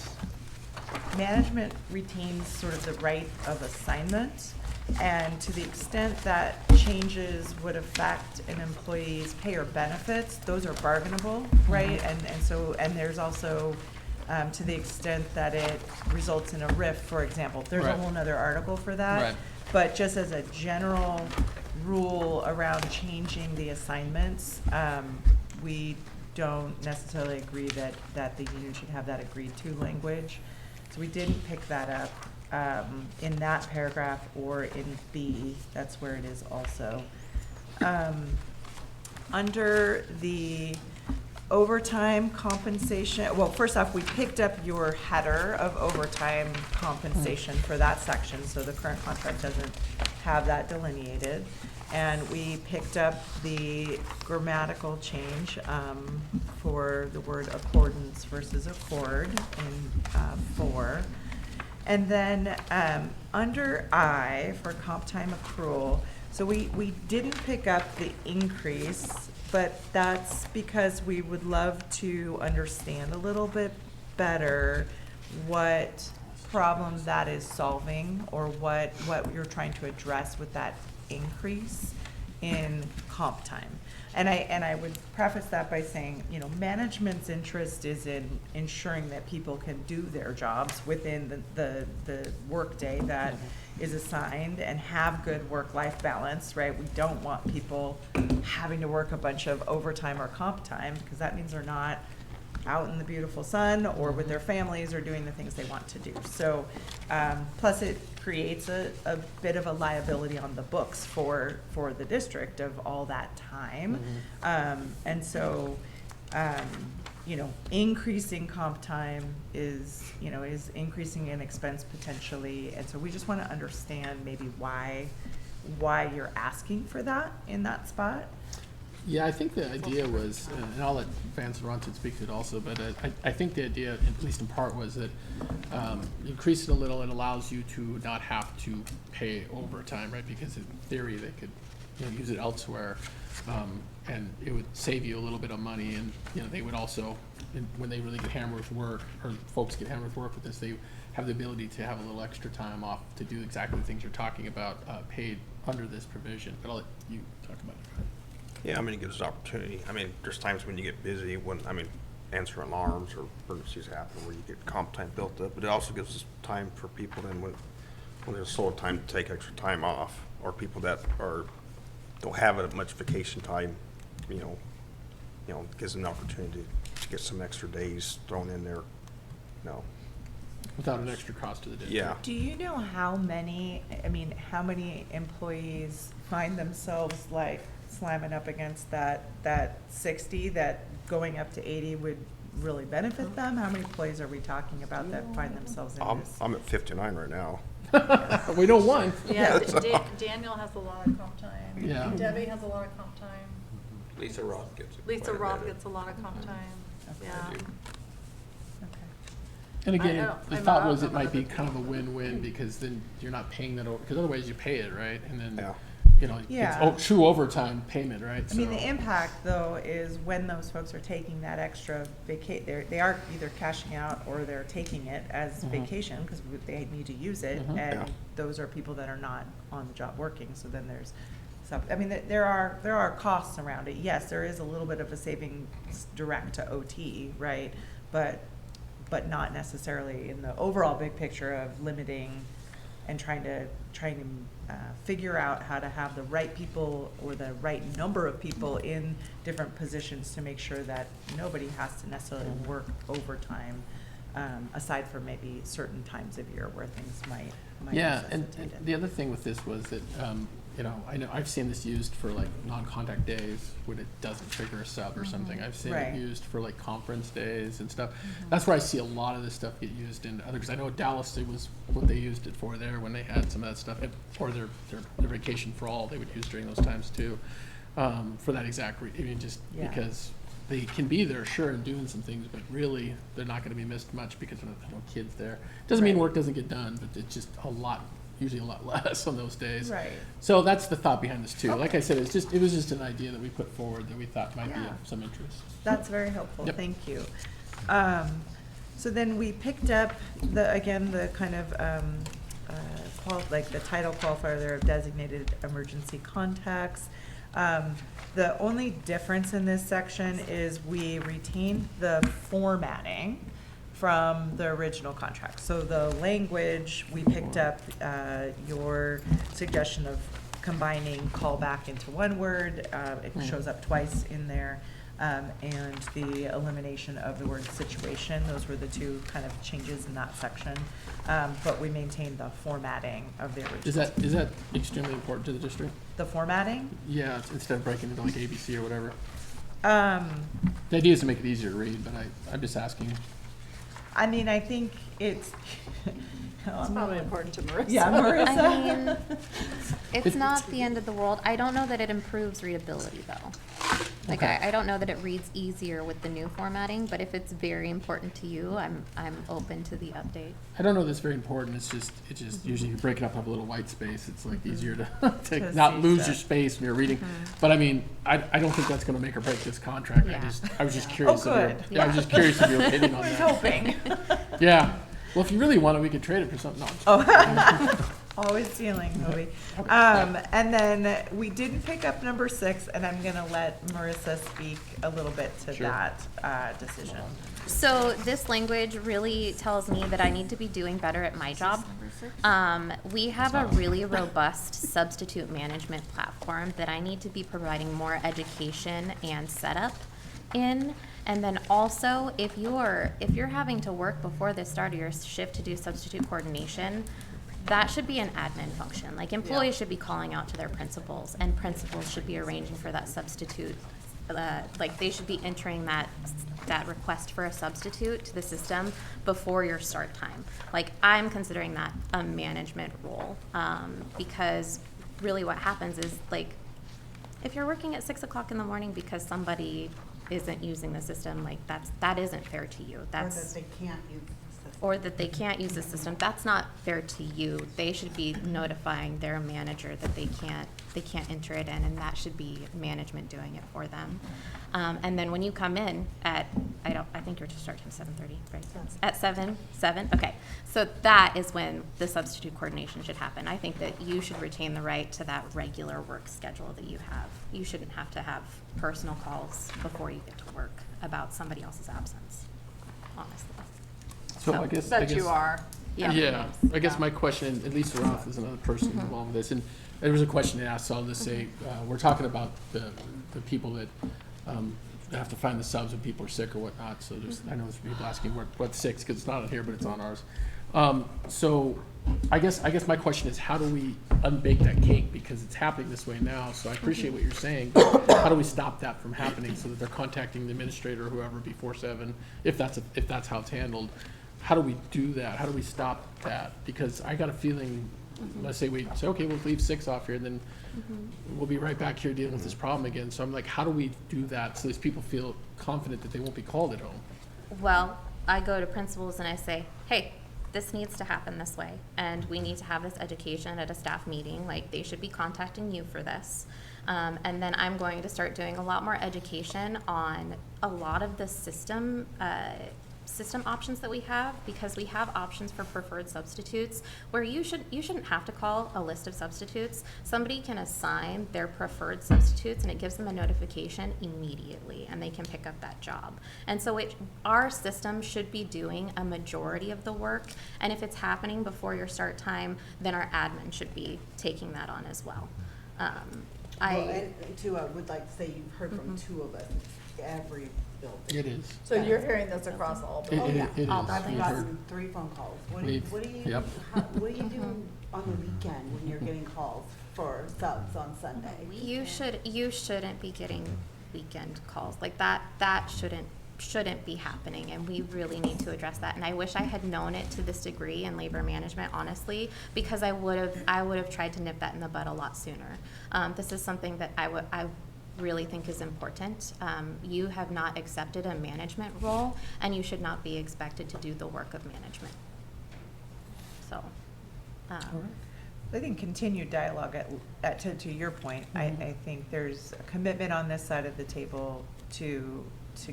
management retains sort of the right of assignment, and to the extent that changes would affect an employee's pay or benefits, those are bargainable, right? And there's also, to the extent that it results in a RIF, for example, there's a Right. whole nother article for that. Right. But just as a general rule around changing the assignments, we don't necessarily agree that the union should have that agreed to language. So we didn't pick that up in that paragraph or in B, that's where it is also. Under the overtime compensation, well, first off, we picked up your header of overtime compensation for that section, so the current contract doesn't have that delineated. And we picked up the grammatical change for the word accordance versus accord in 4. And then under I for comp time accrual, so we didn't pick up the increase, but that's because we would love to understand a little bit better what problem that is solving, or what you're trying to address with that increase in comp time. And I would preface that by saying, management's interest is in ensuring that people can do their jobs within the workday that is assigned and have good work-life balance, right? We don't want people having to work a bunch of overtime or comp time, because that means they're not out in the beautiful sun or with their families or doing the things they want to do. So, plus it creates a bit of a liability on the books for the district of all that time. And so, increasing comp time is increasing an expense potentially. And so we just want to understand maybe why you're asking for that in that spot. Yeah, I think the idea was, and I'll let Vance and Ronson speak to it also, but I think the idea, at least in part, was that increase it a little, it allows you to not have to pay overtime, right? Because in theory, they could use it elsewhere, and it would save you a little bit of money. And they would also, when they really get hammered with work, or folks get hammered with work with this, they have the ability to have a little extra time off to do exactly the things you're talking about, paid under this provision. But I'll let you talk about it. Go ahead. Yeah, it gives us opportunity. There's times when you get busy, answering alarms or emergencies happen where you get comp time built up, but it also gives us time for people then when Well, there's sort of time to take extra time off, or people that don't have much vacation time, gives them an opportunity to get some extra days thrown in there, Without an extra cost to the district. Yeah. Do you know how many employees find themselves like slamming up against that 60, that going up to 80 would really benefit them? How many employees are we talking about that find themselves in this? I'm at 59 right now. We know one. Yeah, Daniel has a lot of comp time. Yeah. Debbie has a lot of comp time. Lisa Roth gets it. Lisa Roth gets a lot of comp time, yeah. Okay. And again, I don't- the I'm thought not- was it I'm might not be a big kind of a win-win, because then you're not paying that over, because otherwise you pay it, right? And then, Yeah. it's Yeah. true overtime payment, right? I mean, So- the impact though is when those folks are taking that extra they are either cashing out or they're taking it as Mhm. vacation because they need to use it, Mhm. and Yeah. those are people that are not on the job working. So then there's there are costs around it. Yes, there is a little bit of a savings direct to OT, right? But not necessarily in the overall big picture of limiting and trying to figure out how to have the right people or the right number of people in different positions to make sure that nobody has to necessarily work overtime, aside from maybe certain times of year where things might Yeah, and necessitate it. the other thing with this was that, I know I've seen this used for like non-contact days when it doesn't trigger a sub or something. I've seen Right. it used for like conference days and stuff. That's where I see a lot of this stuff get used in other, because I know Dallas, it was what they used it for there when they had some of that stuff, or their vacation for all, they would use during those times too, for that exact, just Yeah. because they can be there, sure, and doing some things, but really, they're not gonna be missed much because there's no kids there. Doesn't mean Right. work doesn't get done, but it's just usually a lot less on those days. Right. So that's the thought behind this too. Like Okay. I said, it was just an idea that we put forward that we thought might be Yeah. of some interest. That's very helpful, Yep. thank you. So then we picked up the kind of, like the title qualifier there of designated emergency contacts. The only difference in this section is we retained the formatting from the original contract. So the language, we picked up your suggestion of combining callback into one word. It shows up twice in there. And the elimination of the word situation. Those were the two kind of changes in that section. But we maintained the formatting of the original. Is that extremely important to the district? The formatting? Yeah, instead of breaking it into like ABC or whatever. Um, The idea is to make it easier to read, but I'm just asking. I mean, I think it's. It's probably important to Marissa. Yeah, Marissa. I mean, it's It- not the end of the world. I don't know that it improves readability though. Like, Okay. I don't know that it reads easier with the new formatting, but if it's very important to you, I'm open to the update. I don't know that's very important. It's just usually you break it up a little white space. It's like easier to To not see lose stuff. your space when you're reading. But I mean, I don't think that's gonna make or break this contract. Yeah. I was just curious. Oh, of your- good. Yeah, I was just curious of your opinion on I was that. hoping. Yeah. Well, if you really want it, we could trade it for something else. Oh, always stealing, Hobie. And then we didn't pick up number 6, and I'm gonna let Marissa speak a little bit to Sure. that decision. So this language really tells me that I need to be doing better at my job. We have a really robust substitute management platform that I need to be providing more education and setup in. And then also, if you're having to work before the start of your shift to do substitute coordination, that should be an admin function. Like employees should be calling out to their principals, and principals should be arranging for that substitute. Like they should be entering that request for a substitute to the system before your start time. Like I'm considering that a management role, because really what happens is like if you're working at 6 o'clock in the morning because somebody isn't using the system, like that isn't fair to you. That's or that they can't use the system. That's not fair to you. They should be notifying their manager that they can't enter it in, and that should be management doing it for them. And then when you come in at, I think you're to start time 7:30, right? At 7, okay. So that is when the substitute coordination should happen. I think that you should retain the right to that regular work schedule that you have. You shouldn't have to have personal calls before you get to work about somebody else's absence, honestly. So I guess. Bet you are. Yeah, I guess my question, and Lisa Roth is another person Mm-hmm. involved with this, and there was a question asked, so I'll just say, we're talking about the people that, have to find the subs when people are sick or whatnot, so there's, I know there's people asking what's sick, because it's not on here, but it's on ours. So, I guess my question is, how do we unbake that cake, because it's happening this way now, so I appreciate what you're saying. How do we stop that from happening, so that they're contacting the administrator or whoever before 7, if that's how it's handled? How do we do that? How do we stop that? Because I got a feeling, let's say we say, okay, we'll leave 6 off here, and then we'll be right back here dealing with this problem again. So I'm like, how do we do that so these people feel confident that they won't be called at home? Well, I go to principals and I say, hey, this needs to happen this way, and we need to have this education at a staff meeting, like, they should be contacting you for this. And then I'm going to start doing a lot more education on a lot of the system options that we have, because we have options for preferred substitutes where you shouldn't have to call a list of substitutes. Somebody can assign their preferred substitutes and it gives them a notification immediately, and they can pick up that job. And so our system should be doing a majority of the work, and if it's happening before your start time, then our admin should be taking that on as well. And too, I would like to say you've heard from 2 of us, every building. It is. So you're hearing this across all It- buildings? it is. I've We've gotten heard- 3 phone calls. What We've- do you, yep. what do you do on the weekend when you're getting calls for subs on Sunday? You shouldn't be getting weekend calls like that. That shouldn't be happening, and we really need to address that. And I wish I had known it to this degree in labor management, honestly, because I would have tried to nip that in the bud a lot sooner. This is something that I really think is important. You have not accepted a management role, and you should not be expected to do the work of management. So, I think continued dialogue to your point, I think there's a commitment on this side of the table to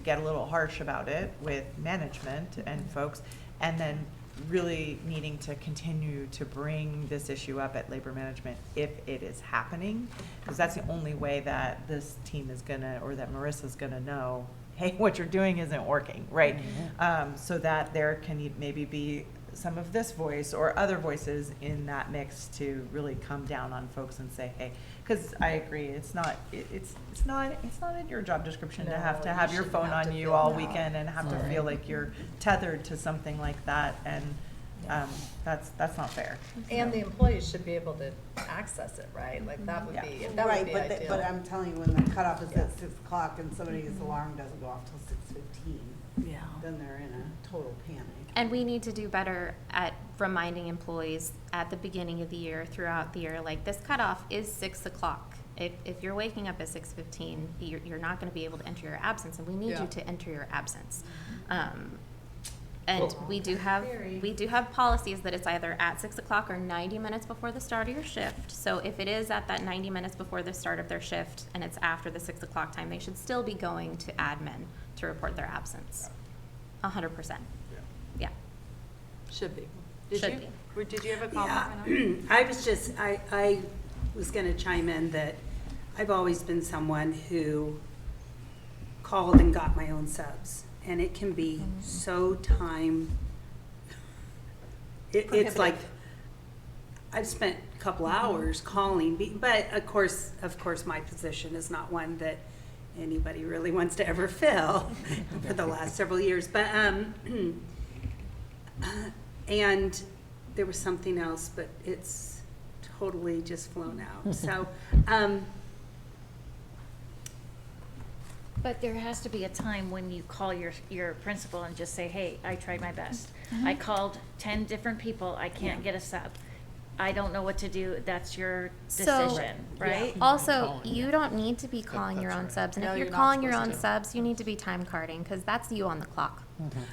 get a little harsh about it with management and folks, and then really needing to continue to bring this issue up at labor management if it is happening, because that's the only way that this team is gonna, or that Marissa's gonna know, hey, what you're doing isn't working, right? So that there can maybe be some of this voice or other voices in that mix to really come down on folks and say, hey, because I agree, it's not in your job description to No, have you your shouldn't phone have on to you feel all that. weekend and have to feel like you're tethered to something like that, and that's not fair. And the employees should be able to access it, right? Like, that would Yeah. be, that would Right, be but ideal. I'm telling you, when the cutoff is Yeah. at 6 o'clock and somebody's alarm doesn't go off till 6:15, Yeah. then they're in a total panic. and we need to do better at reminding employees at the beginning of the year, throughout the year, like, this cutoff is 6 o'clock. If you're waking up at 6:15, you're not gonna be able to enter your absence, and we need Yeah. you to enter your absence. And we do have policies that it's either at 6 o'clock or 90 minutes before the start of your shift. So if it is at that 90 minutes before the start of their shift and it's after the 6 o'clock time, they should still be going to admin to report their absence. 100%. Yeah. Should be. Should be. Did you have a Yeah, comment? I was gonna chime in that I've always been someone who called and got my own subs. And it can be so it's like, I've spent a couple hours calling, but of course, my position is not one that anybody really wants to ever fill for the last several years. But, and there was something else, but it's totally just flown out. So, But there has to be a time when you call your principal and just say, hey, I tried my best. I called 10 different people, I can't get a sub. I don't know what to do, that's your So- decision, right? Also, Calling, you yeah. don't need to be calling your that's own right. subs, and No, if you're you're not calling your supposed own to. subs, you need to be time carding, because that's you on the clock.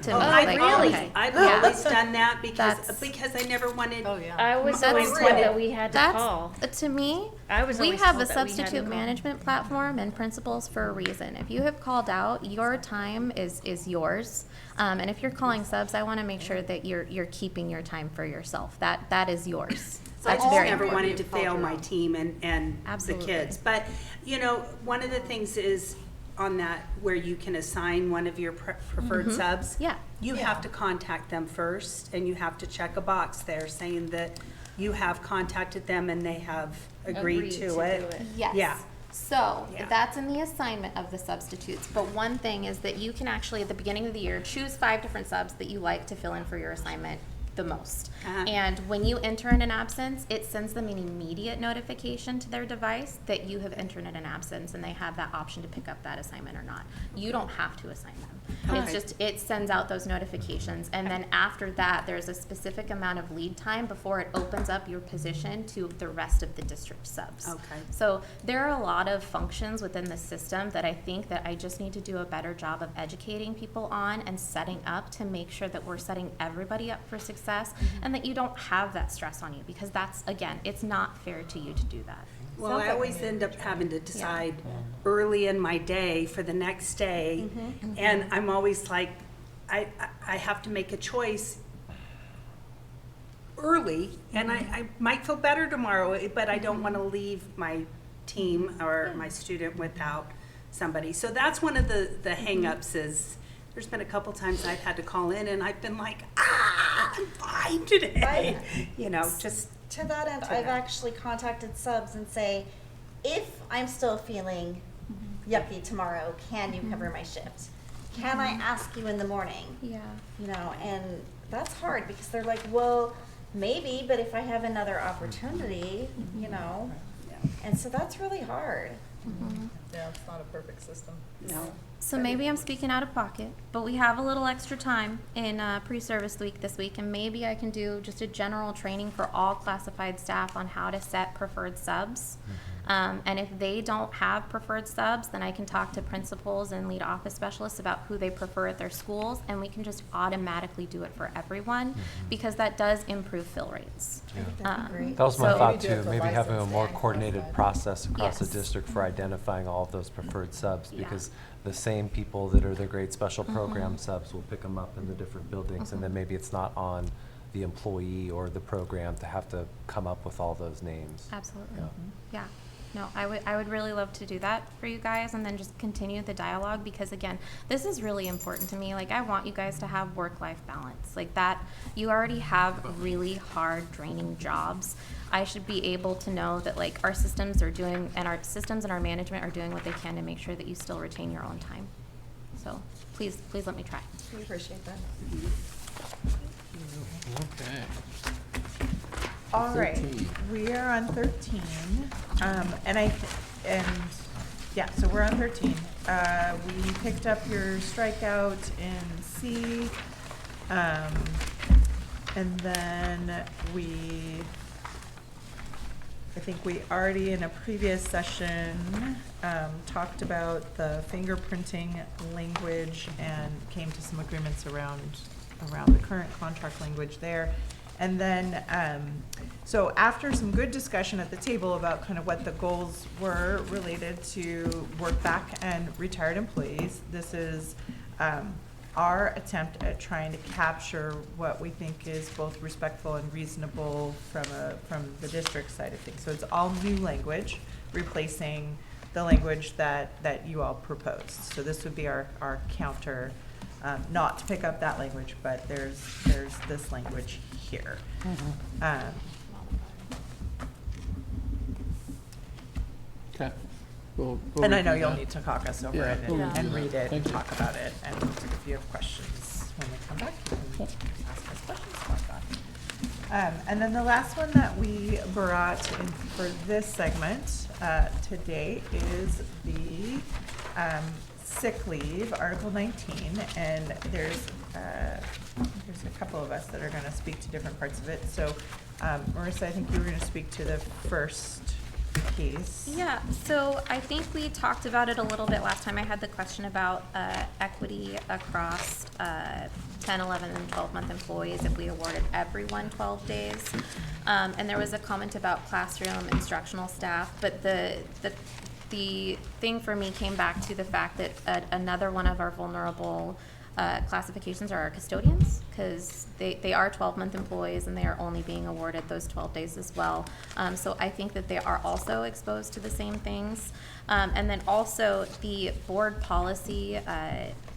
To oh, me, I've like, okay. I've Yeah. always done that That's- because I never wanted. Oh, yeah. I was That's always real. told that we had to call. That's, to me, I was we always have told a that we had to substitute call. management platform and principals for a reason. If you have called out, your time is yours. And if you're calling subs, I want to make sure that you're keeping your time for yourself. That is yours. I That's just very never important. wanted to fail my team and the Absolutely. kids. But, one of the things is, on that where you can assign one of your preferred subs. Yeah. You have to contact them first, and you have to check a box there saying that you have contacted them and they have agreed to do it. Yes. Yeah. So Yeah. that's in the assignment of the substitutes. But one thing is that you can actually, at the beginning of the year, choose 5 different subs that you like to fill in for your assignment the most. Uh-huh. And when you enter in an absence, it sends them an immediate notification to their device that you have entered in an absence, and they have that option to pick up that assignment or not. You don't have to assign them. It's Okay. just, it sends out those notifications, and then after that, there's a specific amount of lead time before it opens up your position to the rest of the district subs. Okay. So there are a lot of functions within the system that I think that I just need to do a better job of educating people on and setting up to make sure that we're setting everybody up for success and that you don't have that stress on you, because that's, again, it's not fair to you to do that. Well, Sounds I like always we need end to up having to decide Yeah. early in my day for the next day, and I'm always like, I have to make a choice early, and I might feel better tomorrow, but I don't want to leave my team or my student without somebody. So that's one of the hang-ups is, there's been a couple times I've had to call in and I've been like, I'm fine today. You know, just, To that end, I've actually contacted subs and say, if I'm still feeling yucky tomorrow, can you cover my shift? Can I ask you in the morning? Yeah. You know, and that's hard because they're like, well, maybe, but if I have another opportunity, you know, and so that's really hard. Yeah, it's not a perfect system. no. So maybe I'm speaking out of pocket, but we have a little extra time in pre-service week this week, and maybe I can do just a general training for all classified staff on how to set preferred subs. And if they don't have preferred subs, then I can talk to principals and lead office specialists about who they prefer at their schools, and we can just automatically do it for everyone, because that does improve fill rates. That'd be great. That was my So- thought Maybe do it too, for maybe having a licensed more and coordinated qualified. process across the Yes. district for identifying all of those preferred subs, Yeah. because the same people that are the great special program subs will pick them up in the different buildings, and then maybe it's not on the employee or the program to have to come up with all those names. Absolutely. Yeah. Yeah. No, I would really love to do that for you guys, and then just continue the dialogue, because again, this is really important to me. Like, I want you guys to have work-life balance. Like that, you already have really hard, draining jobs. I should be able to know that like our systems are doing, and our systems and our management are doing what they can to make sure that you still retain your own time. So please let me try. We appreciate that. Okay. All right, 13. we are on 13, so we're on 13. We picked up your strikeout in C, and then I think we already in a previous session, talked about the fingerprinting language and came to some agreements around the current contract language there. And then, so after some good discussion at the table about kind of what the goals were related to work back and retired employees, this is our attempt at trying to capture what we think is both respectful and reasonable from the district side of things. So it's all new language, replacing the language that you all proposed. So this would be our counter, not to pick up that language, but there's this language here. Okay. We'll And I know review you'll that. need to caucus over Yeah, it we'll and review read that. it Thank and you. talk about it. And if you have questions when we come back, you can ask us questions about that. And then the last one that we brought in for this segment today is the sick leave, Article 19. And there's a couple of us that are going to speak to different parts of it. So Marissa, I think you were going to speak to the first piece. Yeah, so I think we talked about it a little bit last time. I had the question about equity across 10, 11, and 12-month employees if we awarded everyone 12 days. And there was a comment about classroom instructional staff, but the thing for me came back to the fact that another one of our vulnerable classifications are our custodians, because they are 12-month employees and they are only being awarded those 12 days as well. So I think that they are also exposed to the same things. And then also the board policy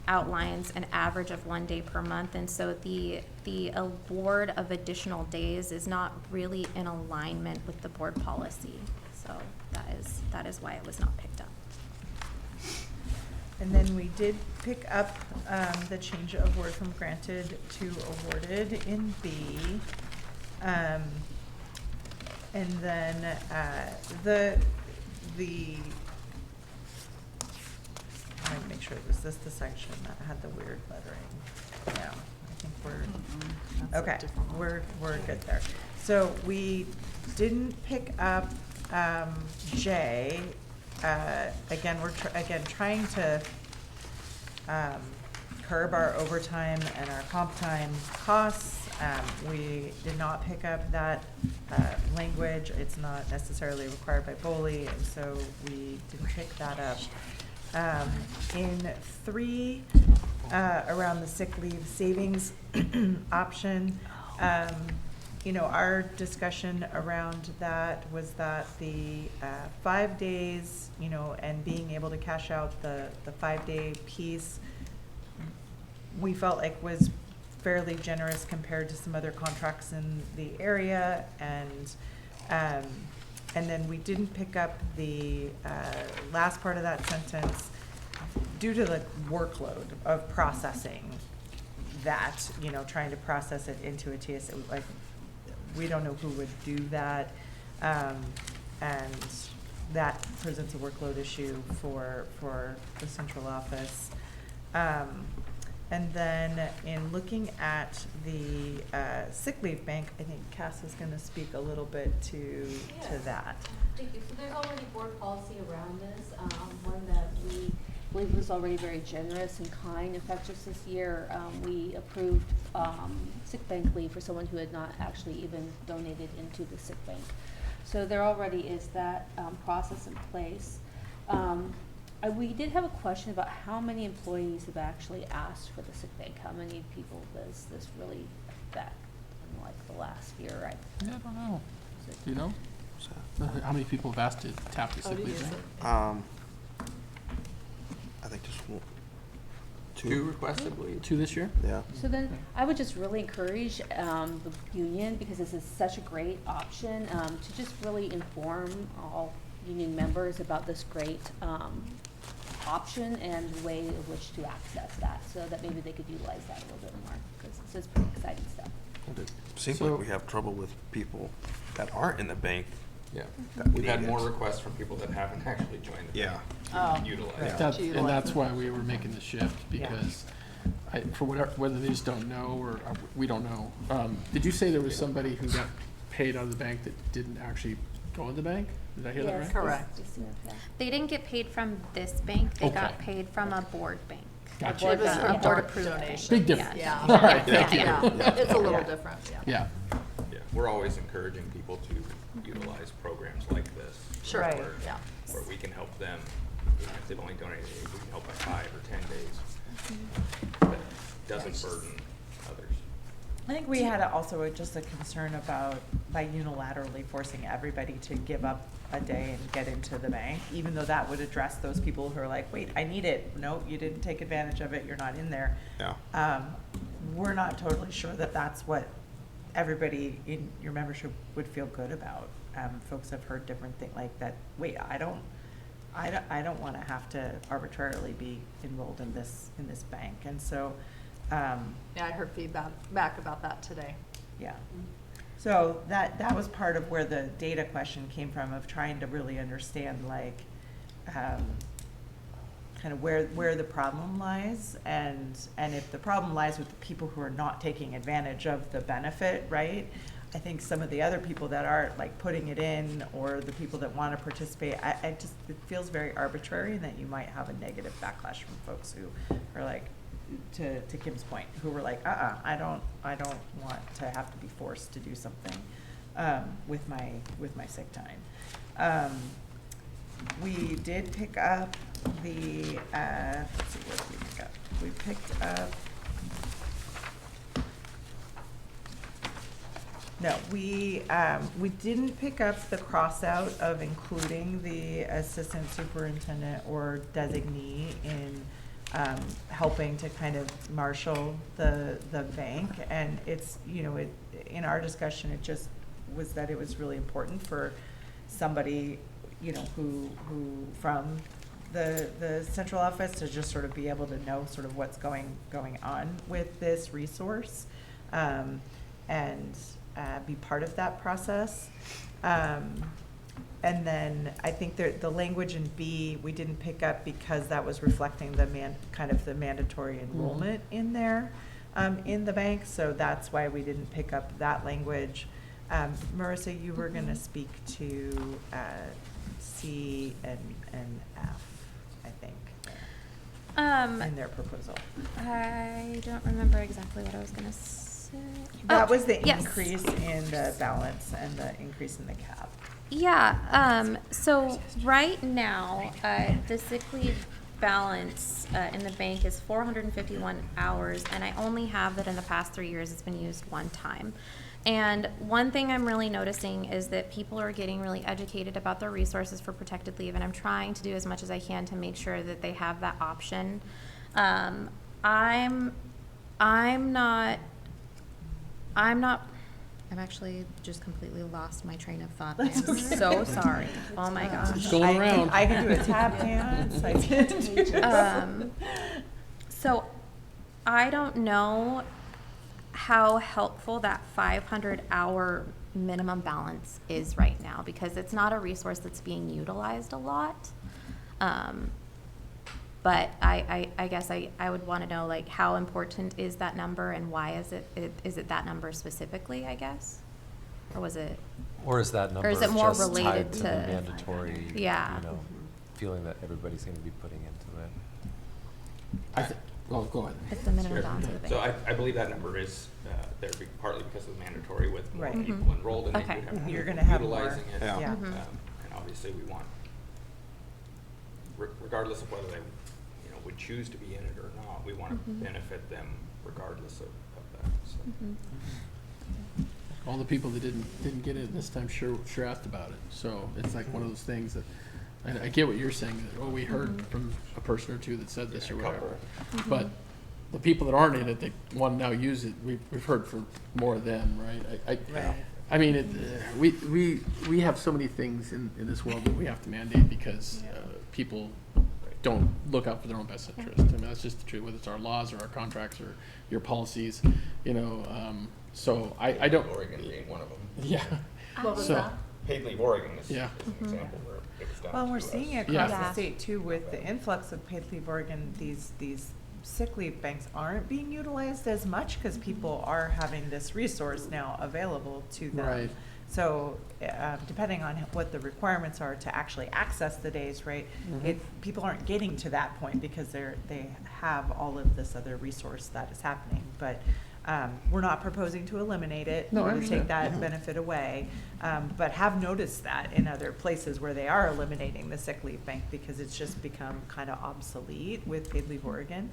outlines an average of 1 day per month, and so the award of additional days is not really in alignment with the board policy. So that is why it was not picked up. And then we did pick up the change of word from granted to awarded in B. And then the I want to make sure, was this the section that had the weird lettering? No, I think we're, okay, we're good there. So we didn't pick up J. Again, we're trying to curb our overtime and our comp time costs. We did not pick up that language. It's not necessarily required by BOLI, and so we didn't pick that up. In 3, around the sick leave savings option, you know, our discussion around that was that the 5 days, you know, and being able to cash out the 5-day piece, we felt like was fairly generous compared to some other contracts in the area, and then we didn't pick up the last part of that sentence due to the workload of processing that, you know, trying to process it into a TSA. Like, we don't know who would do that, and that presents a workload issue for the central office. And then in looking at the sick leave bank, I think Cass is going to speak a little bit to that. Thank you. So there's already board policy around this, one that we believe was already very generous and kind. In fact, just this year, we approved sick bank leave for someone who had not actually even donated into the sick bank. So there already is that process in place. We did have a question about how many employees have actually asked for the sick bank. How many people does this really affect in like the last year? Right? Yeah, I don't know. Do you know? How many people have asked to tap the sick leave bank? I think just Two requested, I believe. 2 this year? Yeah. So then I would just really encourage the union, because this is such a great option, to just really inform all union members about this great option and way in which to access that, so that maybe they could utilize that a little bit more, because this is pretty exciting stuff. It seems So- like we have trouble with people that aren't in the bank. Yeah. That We've had need more it. requests from people that haven't actually joined the Yeah. bank to utilize it. And that's why we were making the shift, because for whatever, whether they just don't know or we don't know. Did you say there was somebody who got paid out of the bank that didn't actually go in the bank? Did I hear that right? Yes, Correct. yeah. They didn't get paid from this bank, they got Okay. paid from a board bank. Gotcha. It was Yeah. a board approved donation. Big difference. Yeah. All right, thank you. Yeah, it's a little different, yeah. Yeah, Yeah, we're always encouraging people to utilize programs like this. Sure, Right. yeah. Where we can help them, even if they've only donated, we can help by 5 or 10 days. But doesn't burden others. I think we had also just a concern about by unilaterally forcing everybody to give up a day and get into the bank, even though that would address those people who are like, wait, I need it. No, you didn't take advantage of it. You're not in there. Yeah. We're not totally sure that that's what everybody in your membership would feel good about. Folks have heard different things like that. Wait, I don't want to have to arbitrarily be enrolled in this bank. And so, Yeah, I heard feedback back about that today. yeah. So that was part of where the data question came from, of trying to really understand like kind of where the problem lies, and if the problem lies with the people who are not taking advantage of the benefit, right? I think some of the other people that are like putting it in, or the people that want to participate, it feels very arbitrary, and that you might have a negative backlash from folks who are like, to Kim's point, who were like, I don't want to have to be forced to do something with my sick time. We did pick up the let's see, what did we pick up? We picked up No, we didn't pick up the cross out of including the assistant superintendent or designee in helping to kind of marshal the bank. And it's, you know, in our discussion, it just was that it was really important for somebody, you know, who from the central office to just sort of be able to know sort of what's going on with this resource, and be part of that process. And then I think the language in B, we didn't pick up because that was reflecting the kind of the mandatory enrollment in there, in the bank. So that's why we didn't pick up that language. Marissa, you were gonna speak to, C and F, I think, in their proposal. I don't remember exactly what I was gonna say. That was the yes. increase in the balance and the increase in the cap. Yeah, so right now, the sick leave balance in the bank is 451 hours, and I only have that in the past 3 years it's been used one time. And one thing I'm really noticing is that people are getting really educated about their resources for protected leave, and I'm trying to do as much as I can to make sure that they have that option. I've actually just completely lost my train of thought. I'm so sorry. Oh my gosh. It's going around. I can do a tap dance. I can do So I don't know how helpful that 500-hour minimum balance is right now, because it's not a resource that's being utilized a lot. But I guess I would want to know, like, how important is that number, and why is it that number specifically, I guess? Or was it? Or is that number Or is it more just related tied to the to- mandatory, Yeah. you know, feeling that everybody's going to be putting into it? Well, go ahead. It's the minimum Sure. balance of the bank. So I believe that number is there partly because of the mandatory with more Right. people enrolled, and then Okay. you have more You're people gonna have more. utilizing it. Yeah. Yeah. And obviously, we want, regardless of whether they, you know, would choose to be in it or not, we want to benefit them regardless of that, so. All the people that didn't get it this time sure asked about it. So it's like one of those things that, and I get what you're saying, that, oh, we heard from a person or two that said this or A whatever. couple. But the people that aren't in it, that want to now use it, we've heard from more of them, right? Right. I mean, we have so many things in this world that we have to mandate because people don't look out for their own best interest. I mean, that's just the truth, whether it's our laws or our contracts or your policies, you know, so I don't. Oregon being one of them. Yeah. What was So- that? Paid leave Oregon is Yeah. an example where it was done Well, we're to seeing us. it Yeah. across Yeah. the state too with the influx of paid leave Oregon. These sick leave banks aren't being utilized as much because people are having this resource now available to them. Right. So depending on what the requirements are to actually access the days, right? People aren't getting to that point because they have all of this other resource that is happening. But we're not proposing to eliminate it No, I or to understand. take that benefit away, but have noticed that in other places where they are eliminating the sick leave bank because it's just become kind of obsolete with Paid Leave Oregon.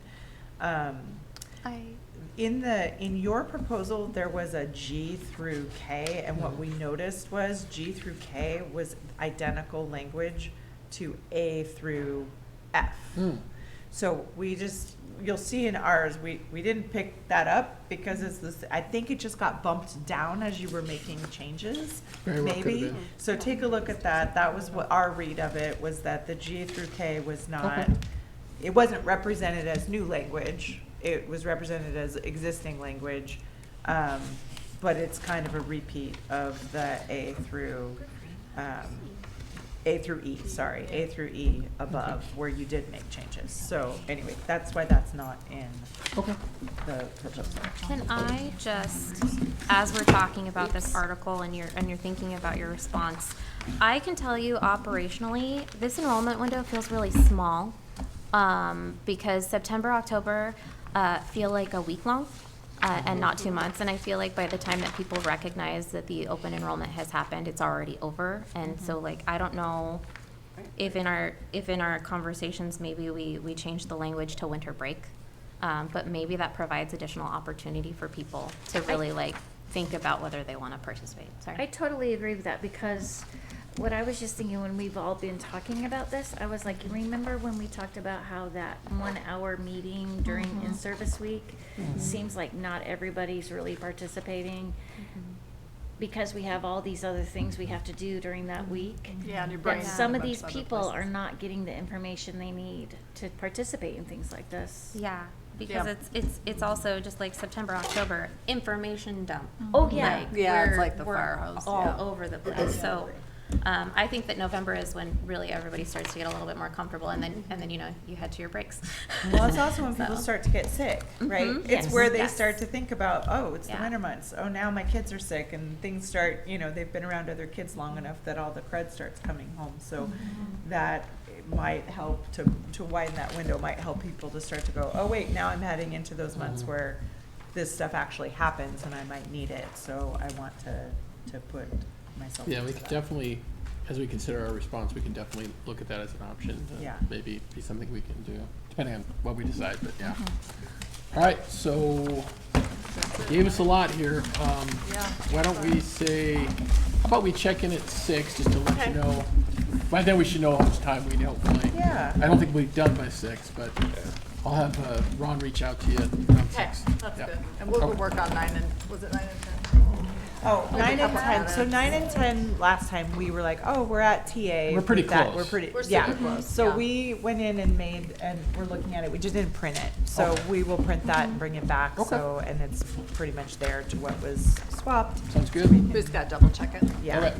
In your proposal, there was a G through K, and what we noticed was G through K was identical language to A through F. So you'll see in ours, we didn't pick that up because it's this, I think it just got bumped down as you were making changes, Very well could've maybe. been. So take a look at that. That was what our read of it was, that the G through K was not, Okay. it wasn't represented as new language. It was represented as existing language. But it's kind of a repeat of the A through E above, where you did make changes. So anyway, that's why that's not in the proposal. Can I just, as we're talking about this article and you're thinking about your response, I can tell you operationally, this enrollment window feels really small, because September, October, feel like a week long, and not 2 months. And I feel like by the time that people recognize that the open enrollment has happened, it's already over. And so, like, I don't know if in our conversations, maybe we change the language to winter break. But maybe that provides additional opportunity for people to really think about whether they want to participate. Sorry. I totally agree with that, because what I was just thinking when we've all been talking about this, I was like, you remember when we talked about how that 1 hour meeting during in-service week seems like not everybody's really participating because we have all these other things we have to do during that week. Yeah, and your That brain's some in a of bunch these of other people places. are not getting the information they need to participate in things like this. Yeah, because Yeah. it's also just like September, October, information dump. Oh, yeah. Like, Yeah, it's we're- like the we're fire hose, all yeah. over the place. So, I think that November is when really everybody starts to get a little bit more comfortable, and then you know you head to your breaks. Well, it's also when people So. start to get sick, right? Mhm. It's Yes. where they Yes. start to think about, oh, it's the Yeah. winter months. Oh, now my kids are sick, and things start. You know, they've been around other kids long enough that all the crud starts coming home. So that might help to widen that window. Might help people to start to go, oh wait, now I'm heading into those months where this stuff actually happens, and I might need it. So I want to put myself. Yeah, into we could that. definitely, as we consider our response, we can definitely look at that as an option. To Yeah. Maybe be something we can do, depending on what we decide, but yeah. All right, so gave us a lot here. Yeah. Why don't we say, how about we check in at 6, just to let Okay. you know. By then, we should know how much time we need, hopefully. Yeah. I don't think we'll be done by 6, but I'll have Ron reach out to you around Okay, 6. that's Yeah. good. And we'll Okay. work on 9 and, was it 9 and 10? Oh, Like a 9 and couple 10. So minutes. 9 and 10 last time we were like, oh, we're at TA. We're pretty with that. close. We're pretty, We're yeah. super close, So yeah. we went in and we're looking at it. We just didn't print it. So Okay. we will print that and bring it back. Okay. So, and it's pretty much there to what was swapped. Sounds good. We just gotta double check it. Yeah. All right.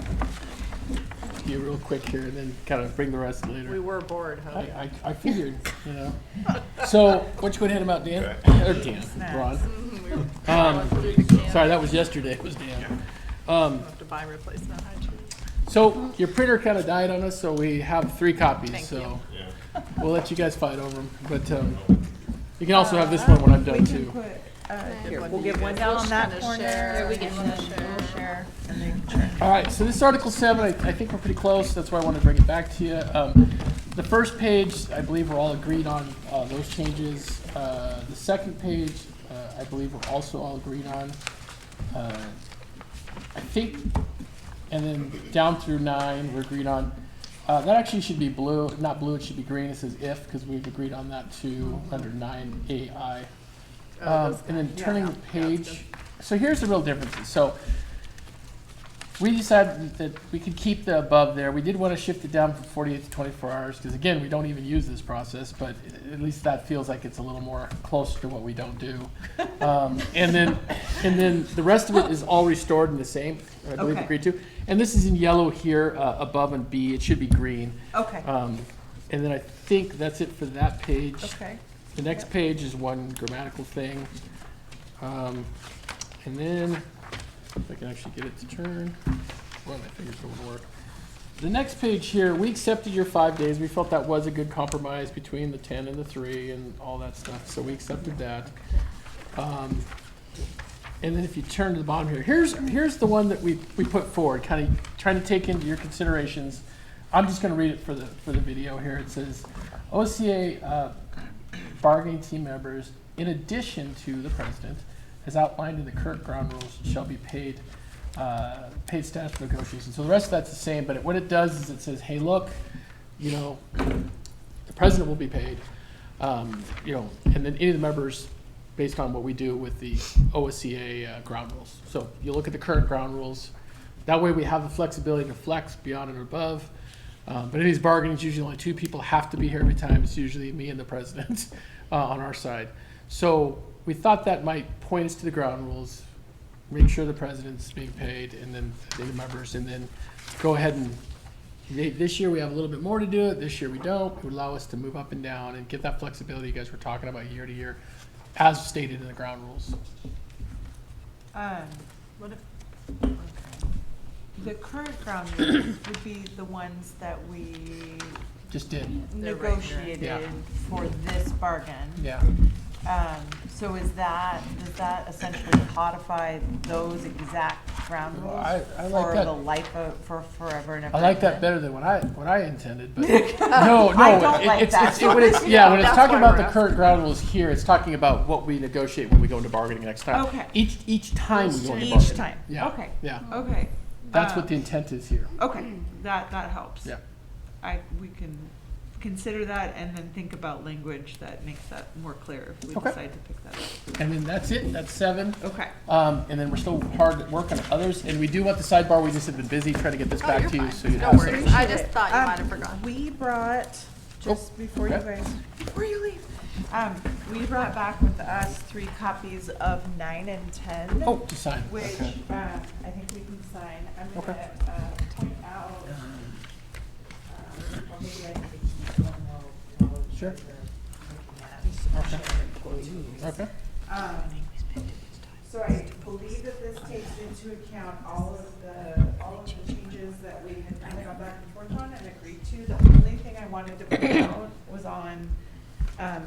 Be real quick here and then kind of bring the rest later. We were bored, huh? I figured, you know. So, why don't you go ahead and him out, Dan? Or Dan, Ron. Sorry, that was yesterday, it was Dan. We'll have to buy replacement high trees. So, your printer kind of died on us, so we have 3 copies, Thank so we'll let you guys fight over them. But you can also have this one when I'm We done can too. put, here, One we'll to you get one guys. down We'll on that kinda corner. share. We can Share. and they can share. All right, so this is Article 7, I think we're pretty close, that's why I wanted to bring it back to you. The first page, I believe we're all agreed on those changes. The second page, I believe we're also all agreed on. I think, and then down through 9, we're agreed on. That actually should be blue, not blue, it should be green, it says if, because we've agreed on that too, under 9AI. And then turning the page, so here's the real differences. So we decided that we could keep the above there. We did want to shift it down from 48 to 24 hours, because again, we don't even use this process, but at least that feels like it's a little more closer to what we don't do. And then the rest of it is all restored in the same, I believe Okay. agreed to. And this is in yellow here, above and B, it should be green. Okay. And then I think that's it for that page. Okay. The next page is one grammatical thing. And then, if I can actually get it to turn, well, my fingers don't work. The next page here, we accepted your 5 days. We felt that was a good compromise between the 10 and the 3 and all that stuff, so we accepted that. And then if you turn to the bottom here, here's the one that we put forward, kind of trying to take into your considerations. I'm just going to read it for the video here. It says, OCA bargaining team members, in addition to the president, as outlined in the current ground rules, shall be paid status for negotiations. So the rest of that's the same, but what it does is it says, hey, look, you know, the president will be paid, you know, and then any of the members, based on what we do with the OSCA ground rules. So you look at the current ground rules. That way we have the flexibility to flex beyond and above. But in these bargainings, usually only 2 people have to be here every time. It's usually me and the president on our side. So we thought that might point us to the ground rules, make sure the president's being paid, and then the members, and then go ahead and this year we have a little bit more to do it. This year we don't. It would allow us to move up and down and get that flexibility you guys were talking about year to year, as stated in the ground rules. What if, okay. The current ground rules would be the ones that we Just did. They're right here. negotiated Yeah. for this bargain. Yeah. So does that essentially codify those exact ground rules I like for that. the life of, for forever and ever? I like that and better than what I intended, but no, I don't like it's, that. when it's, yeah, when it's That's talking why about we're the asking. current ground rules here, it's talking about what we negotiate when we go into bargaining next time. Okay. Each time we go into Each bargaining. time. Yeah. Okay. Yeah. Okay. That's what the intent is here. Okay, that helps. Yeah. We can consider that and then think about language that makes that more clear if we Okay. decide to pick that up. And then that's it. That's 7. Okay. And then we're still hard at work on others. And we do want the sidebar. We just have been busy trying to get this Oh, back you're to you, fine. so you No have worries. something. I just thought you might have forgotten. We brought, just before you okay. guys, before you leave, we brought back with us 3 copies of 9 and 10. Oh, to sign. Which, Okay. I think we can sign. I'm gonna, Okay. point out, or maybe I need to keep one while you Sure. guys are looking at. Okay. So I believe that this takes into account all of the changes that we had kind of gone back and forth on and agreed to. The only thing I wanted to point out was on,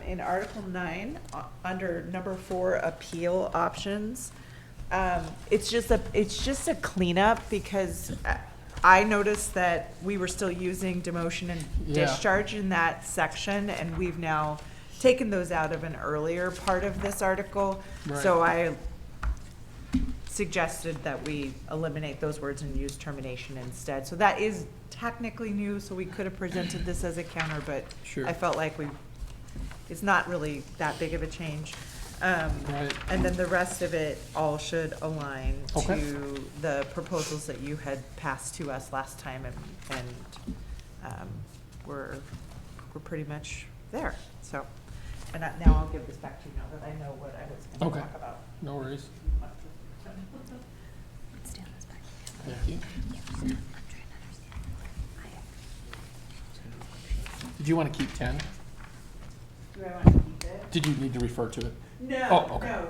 in Article 9, under number 4, appeal options. It's just a cleanup because I noticed that we were still using demotion and Yeah. discharge in that section, and we've now taken those out of an earlier part of this article. Right. So I suggested that we eliminate those words and use termination instead. So that is technically new, so we could have presented this as a counter, but Sure. I felt like it's not really that big of a change. Right. And then the rest of it all should align Okay. to the proposals that you had passed to us last time, and we're pretty much there, so. And now I'll give this back to you now that I know what I was gonna Okay. talk about. No worries. Let's stand this back. Thank you. Did you want to keep 10? Do I want to keep it? Did you need to refer to it? No, Oh, okay. no,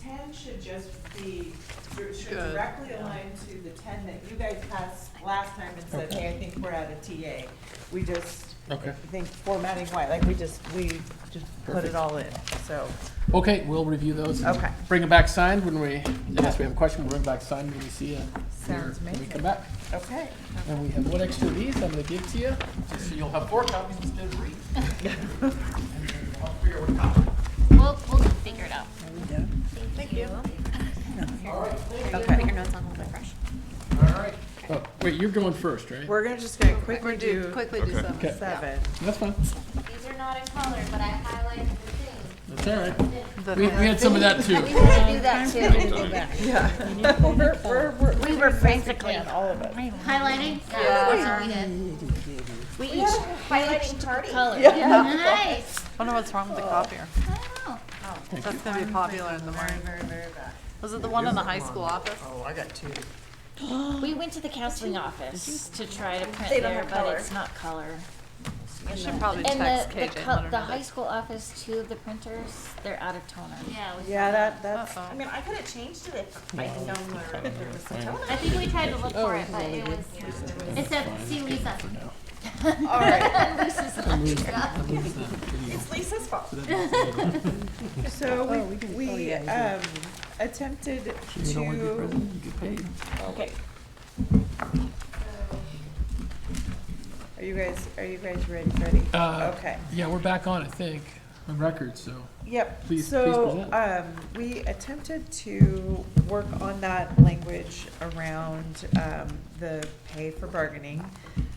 10 should just be, should Good. directly align to the 10 that you guys passed last time and said, Okay. hey, I think we're at a TA. We just, Okay. I think formatting wise, like we just put Perfect. it all in, so. Okay, we'll review those. and Okay. Bring them back signed when unless we have a question, we'll bring them back signed when we see you. Sounds when we amazing. come back. Okay. And we have one extra of these I'm gonna give to you, just so you'll have 4 copies instead of 3. And then I'll figure out what copy. We'll figure it out. Thank you. Okay. Put your notes on a little bit fresh. All right. Oh, wait, you're going first, right? We're just gonna quickly do Quickly do some. Okay. 7. That's fine. These are not in color, but I highlighted the thing. That's all right. We had some of that too. We had to do that too. Yeah. We were basically All of us. highlighting. Yeah, that's what we did. We each Highlighting party. color. Nice. I wonder what's wrong with the copier. I don't know. That's gonna be popular in the morning. Was it the one in the high school office? Oh, I got 2. We went to the counseling office to try to print They don't there, have but color. it's not color. I should probably And text the, KJ the, and col- let her the know high that. school office, 2 of the printers, they're out of toner. Yeah. Yeah, that's. I mean, I could have changed it if I'd known where there was a toner. I think we tried to look for it, but it was, it said, see Lisa. All right. It's Lisa's fault. So we attempted to. Okay. Are you guys ready? Okay. Yeah, we're back on, I think, on record, so. Yep. Please So, present. we attempted to work on that language around, the pay for bargaining,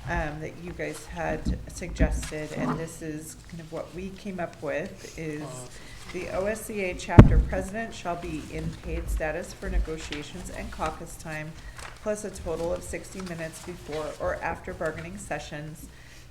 that you guys had suggested, and this is kind of what we came up with, is the OSCA chapter president shall be in paid status for negotiations and caucus time, plus a total of 60 minutes before or after bargaining sessions.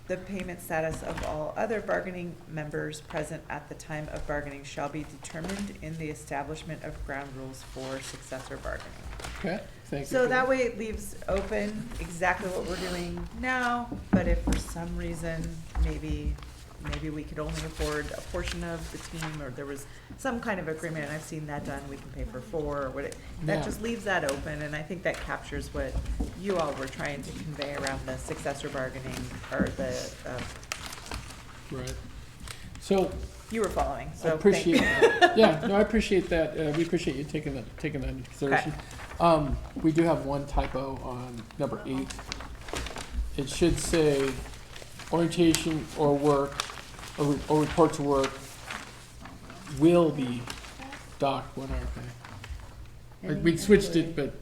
The payment status of all other bargaining members present at the time of bargaining shall be determined in the establishment of ground rules for successor bargaining. Okay, thank you. So for that way it leaves open exactly what we're doing now, but if for some reason, maybe we could only afford a portion of the team, or there was some kind of agreement, and I've seen that done, we can pay for 4, or what, Yeah. that just leaves that open, and I think that captures what you all were trying to convey around the successor bargaining, or the, Right. So You were following, I so thank appreciate you. that. Yeah, no, I appreciate that. We appreciate you taking that into consideration. We do have one typo on number 8. It should say orientation or work, or report to work will be docked 1 hour pay. Like, we switched it, but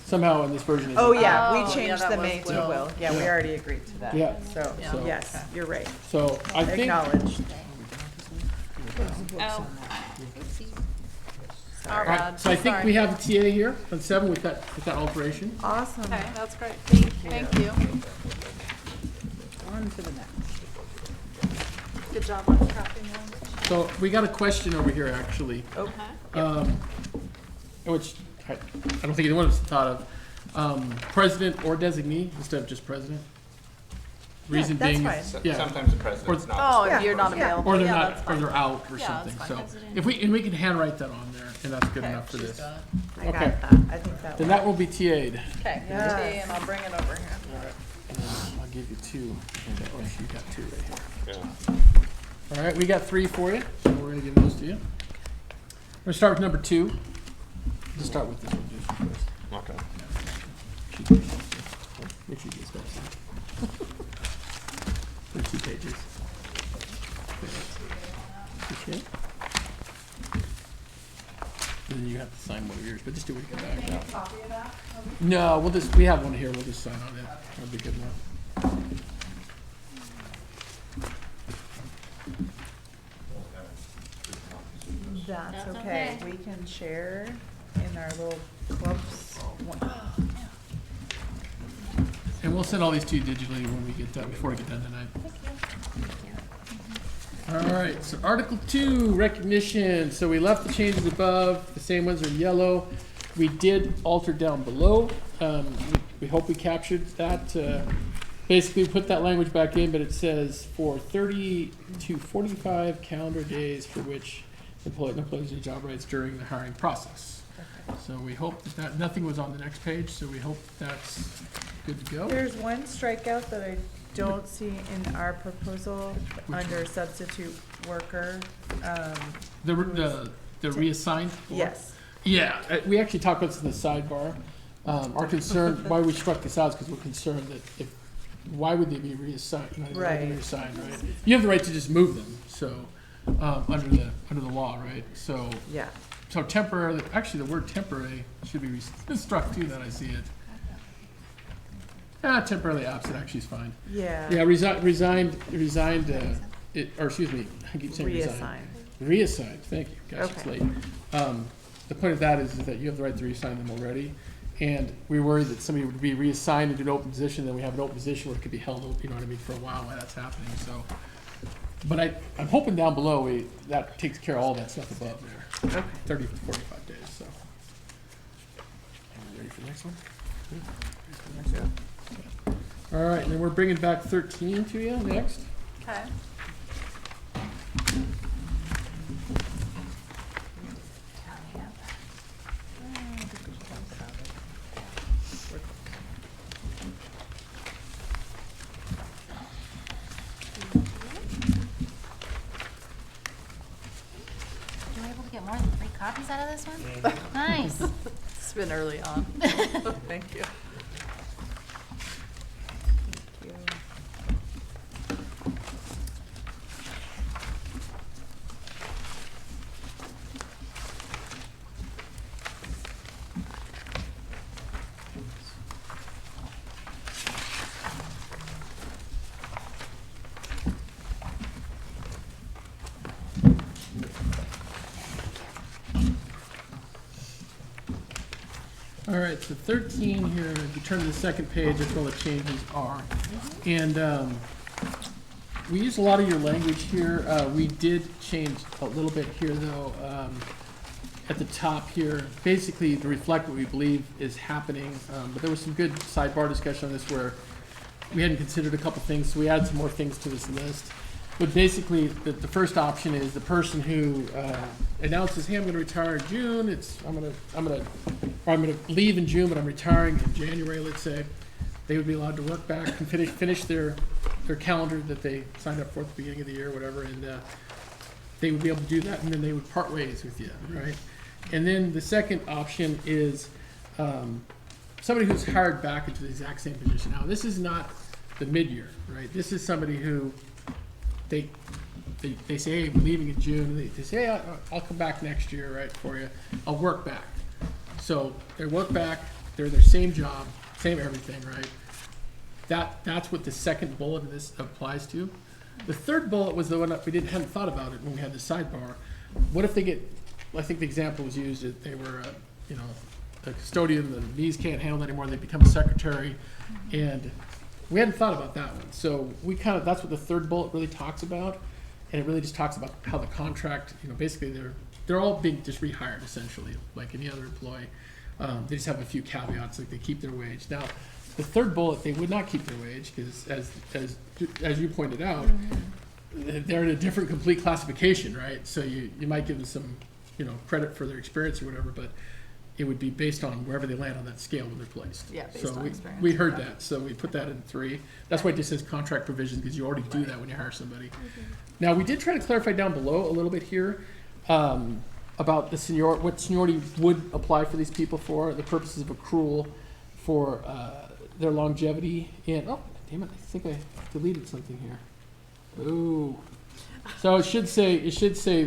somehow in this version it's. Oh, yeah, Oh, we yeah, changed that the was May to will. will. Yeah, we Yeah. already agreed to that. Yeah. So, So- yes, you're right. So I think. Acknowledged. Oh. Our All right, bad. so I think Sorry. we have a TA here on 7 with that alteration. Awesome. Okay, that's great. Thank you. On to the next. Good job on crafting language. So we got a question over here, actually. Oh, Which I don't think either one of us thought of. President or designee instead of just president. Reason that's being, fine. yeah, Sometimes the president's not. Oh, Yeah. if you're not Yeah. available. or they're yeah, not, that's or fine. they're out or Yeah, something. that's So fine. if we can handwrite that on there, and that's good Okay, enough for she's this. got it. I got Okay. that. I think that Then one. that will be TA'd. Okay, good Yes. tea, and I'll bring it over here. And then I'll give you 2. Okay, oh, you got 2 right here. Yeah. All right, we got 3 for you, so we're gonna give those to you. We're gonna start with number 2. Just start with this one, just first. Okay. Make sure you get that. 2 pages. Okay. And then you have to sign one of yours, but just do what you can back. Copy of that? No, we have one here, we'll just sign on it. That'll be good enough. That's That's okay. okay. We can share in our little clubs. And we'll send all these to you digitally when we get done, before we get done tonight. All right, so Article 2, recognition. So we left the changes above, the same ones are yellow. We did alter down below. We hope we captured that. Basically, we put that language back in, but it says for 30 to 45 calendar days for which employees need job rights during the hiring process. So we hope that nothing was on the next page, so we hope that's good to go. There's one strikeout that I don't see in our proposal Which under substitute worker. The reassigned? Yes. Yeah, we actually talked about this in the sidebar. Our concern, why we struck this out is because we're concerned that why would they be reassigned? You know, they're not Right. reassigned, right? You have the right to just move them, so, under the law, right? So Yeah. temporarily, actually, the word temporary should be struck too, that I see it. Temporarily absent actually is fine. Yeah. Yeah, resigned, or excuse me, I keep saying resigned. Reassign. Reassigned, thank you, gosh, it's Okay. late. The point of that is that you have the right to reassign them already, and we worry that somebody would be reassigned into an open position, then we have an open position where it could be held open, you know what I mean, for a while while that's happening, so. But I'm hoping down below, that takes care of all that stuff above there, Okay. 30 to 45 days, so. Ready for the next one? All right, and then we're bringing back 13 to you next. Okay. You were able to get more than 3 copies out of this one? Nice. It's been early on. Thank you. All right, so 13 here, if you turn to the second page, that's where all the changes are. And we use a lot of your language here. We did change a little bit here, though, at the top here, basically to reflect what we believe is happening. But there was some good sidebar discussion on this where we hadn't considered a couple things, so we added some more things to this list. But basically, the first option is the person who announces, "Hey, I'm going to retire in June. I'm going to leave in June, but I'm retiring in January." Let's say they would be allowed to work back and finish their calendar that they signed up for at the beginning of the year, or whatever. And they would be able to do that, and then they would part ways with you, right? And then the second option is somebody who's hired back into the exact same position. Now, this is not the mid-year, right? This is somebody who they say, hey, we're leaving in June. They say, hey, I'll come back next year, right, for you. I'll work back. So they work back. They're their same job, same everything, right? That's what the second bullet of this applies to. The third bullet was the one that we hadn't thought about it when we had the sidebar. What if they get, I think the example was used that they were, a custodian, the knees can't handle it anymore, they become a secretary, and we hadn't thought about that one. So that's what the third bullet really talks about, and it really just talks about how the contract, basically they're all being just rehired essentially, like any other employee. They just have a few caveats, like they keep their wage. Now, the third bullet, they would not keep their wage, because as you pointed out, they're in a different complete classification, right? So you might give them some, credit for their experience or whatever, but it would be based on wherever they land on that scale when they're placed. Yeah, based so on we, experience. we heard that, so we put that in 3. That's why it just says contract provisions, because you already do that when you hire somebody. Now, we did try to clarify down below a little bit here about the what seniority would apply for these people for, the purposes of accrual for their longevity, and oh damn it, I think I deleted something here. Ooh, so it should say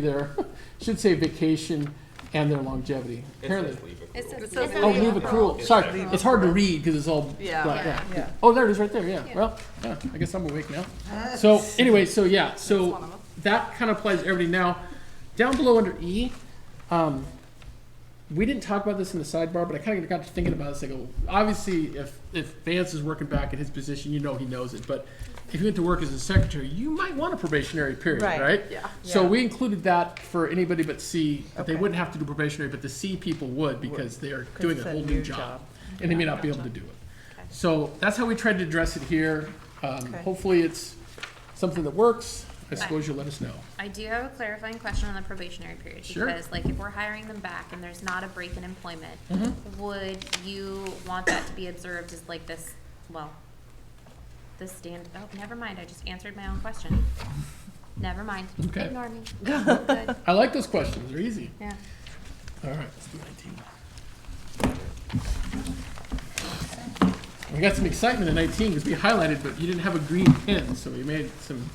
vacation and their longevity. Apparently, oh, leave accrual. Sorry, it's hard to read because it's all black. Yeah. Oh, there it is, right there. Yeah. Well, yeah, I guess I'm awake now. So anyway, so that kind of applies to everybody. Now, down below under E. We didn't talk about this in the sidebar, but I kind of got to thinking about this. I go, obviously, if Vance is working back in his position, he knows it. But if you went to work as a secretary, you might want a probationary period, right? Yeah. So we included that for anybody but C. But they wouldn't have to do probationary, but the C people would, because they are doing a it's a whole new new job, job. and they may not be able to do it. So that's how we tried to address it here. Hopefully, it's something that works. I suppose you'll let us know. I do have a clarifying question on the probationary period. Sure. Because if we're hiring them back and there's not a break in employment, would you want that to be observed as oh, never mind, I just answered my own question. Never mind. Okay. Ignore me. Good. I like those questions. They're easy. Yeah. All right, let's do 19. We got some excitement in 19 because we highlighted, but you didn't have a green pen, so we made some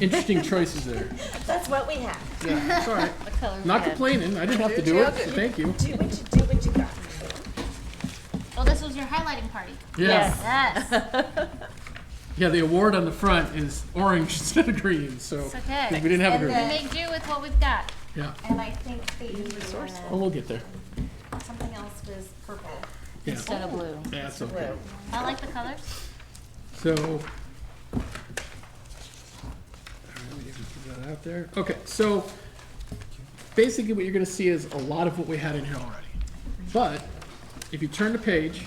interesting choices there. That's what we have. Yeah, it's all right. What color Not pen? complaining. I didn't have to do it. So thank you. Do what you got. Well, this was your highlighting party. Yes. Yes. Yeah, the award on the front is orange instead of green, so It's okay. we didn't have a And green. then- We make do with what we've got. Yeah. And I think Oh, we'll get there. something else was purple. Yeah. Instead of blue. Yeah, it's okay. Blue. I like the colors. So, all right, let me just put that out there. Okay, so basically what you're going to see is a lot of what we had in here already. But if you turn the page,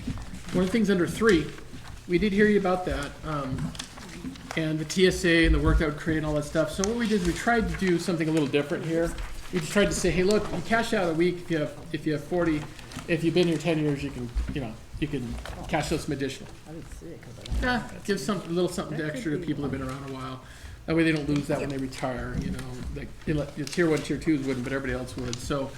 one of the things under 3, we did hear you about that, and the TSA and the work that would create and all that stuff. So what we did is we tried to do something a little different here. We just tried to say, hey, look, you cash out a week if you have 40. If you've been here 10 years, you can cash out some additional. I didn't see it because I Yeah, give a little something extra to people who've been around a while. That way they don't lose that when they retire, like tier 1, tier 2s wouldn't, but everybody else would. So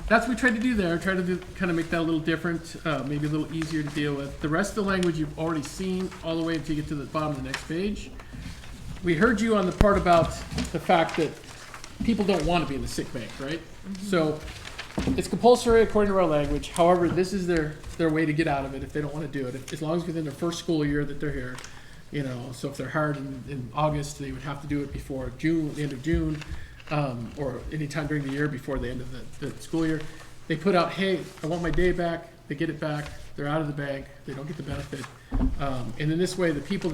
that's what we tried to do there, try to kind of make that a little different, maybe a little easier to deal with. The rest of the language you've already seen all the way until you get to the bottom of the next page. We heard you on the part about the fact that people don't want to be in the sick bank, right? So it's compulsory according to our language. However, this is their way to get out of it if they don't want to do it. As long as within their first school year that they're here. So if they're hired in August, they would have to do it before June, the end of June, or any time during the year before the end of the school year. They put out, hey, I want my day back. They get it back. They're out of the bank. They don't get the benefit. And in this way, the few people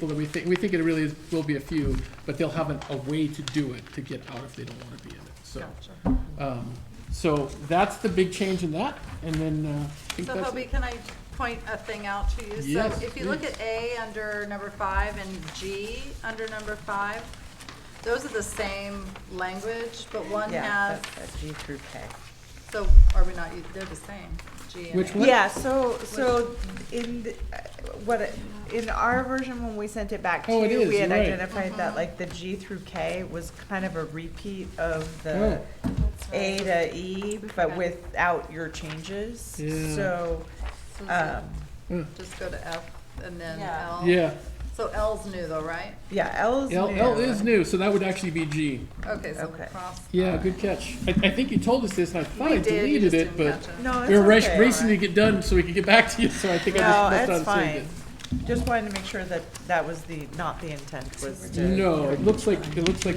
that we think it really will be a few, but they'll have a way to do it to get out if they don't want to be in it. So, so that's the big change in that. And then I think So that's Hobie, can I point a thing out to you? Yes, So if you look please. at A under number 5 and G under number 5, those are the same language, but one has, That's G through K. So are we not, they're the same, G and Which A. one? Yeah, so in, in our version, when we sent it back to Oh, it you, is, we had you're right. identified that like the G through K was kind of a repeat of the A to E, but without your changes. Yeah. So, Just go to F and then Yeah. L. Yeah, So L's new though, right? yeah, L is new. L is new, so that would actually be G. Okay, so Okay. cross. Yeah, good catch. I think you told us this, and I thought We I did, you deleted just it, didn't but catch it. No, it's we were okay. racing to get done so we could get back to you, so I think I No, just left it's on saved fine. it. Just wanted to make sure that that was not the intent was to. No, it looks like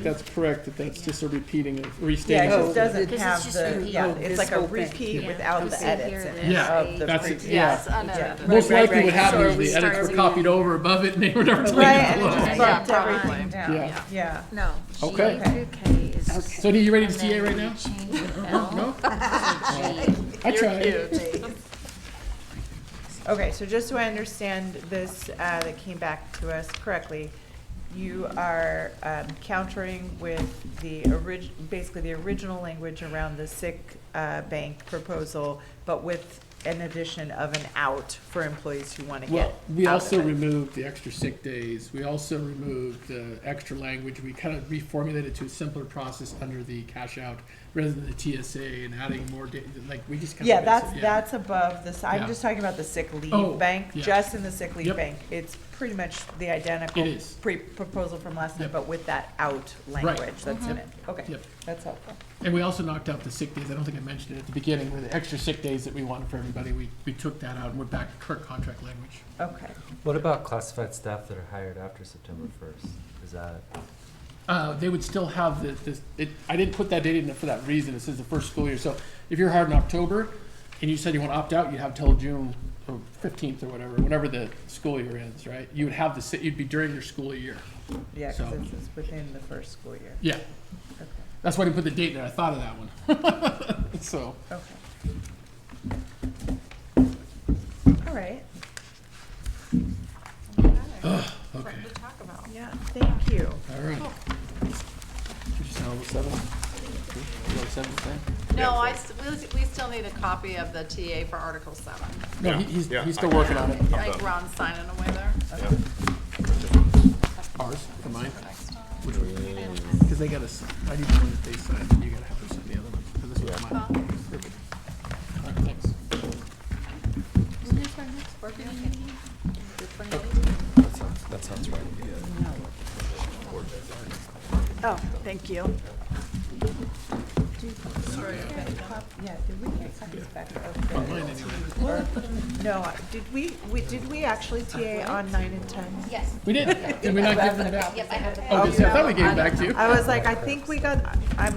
that's correct, that that's just a repeating of, Yeah, restating. it of- just doesn't This is have just the, repeat. yeah, Oh, it's this like a whole thing. repeat Yeah. without Okay. the edits in it Yeah, of the that's it, previous. yeah. Yes, unedited. Most Right, likely right. what happened So is we the edits start were copied over above it and they were never Right, played and it below. just Yeah, bumped probably. everything down, Yeah. yeah. No. Okay. G through K is. So are you ready to and TA then right we now? change No? L No? to G. I tried. Okay, so just so I understand this, that came back to us correctly, you are countering with basically the original language around the sick bank proposal, but with an addition of an out for employees who want to get Well, we out also of it. removed the extra sick days. We also removed the extra language. We kind of reformulated to a simpler process under the cash out rather than the TSA and adding more like we just kind Yeah, of. that's above this, I'm Yeah. just talking about the sick Oh, leave bank, yeah. just in the sick leave Yep. bank. It's pretty much the identical It is. proposal from last time, Yep. but with that out language that's in it. Okay, Yep. that's helpful. And we also knocked out the sick days. I don't think I mentioned it at the beginning, where the extra sick days that we wanted for everybody, we took that out and we're back to current contract language. Okay. What about classified staff that are hired after September 1st? Is that? They would still have I didn't put that date in there for that reason. It says the first school year. So if you're hired in October and you said you want to opt out, you'd have till June or 15th or whatever, whenever the school year ends, right? You would have you'd be during your school year. Yeah, So- because it's within the first school year. Yeah. Okay. That's why I didn't put the date in there. I thought of that one. So, Okay. All right. okay. Yeah, thank you. All right. Did you sound 7? No, we still need a copy of the TA for Article 7. No, Yeah. he's Yeah, still I- working on it. I think Ron's signing away there. Ours, or mine? Which one? Because they got us, I need the one that they signed, you gotta have them sign the other one, because this one's mine. Perfect. All right, thanks. That sounds right. Oh, thank you. Yeah, did we get copies back of On mine anyway. No, did we actually TA on 9 and 10? Yes. We did, did we not give them back? Yep, I have it. Oh, good, so I thought we gave it back to you. I was like, I think we got,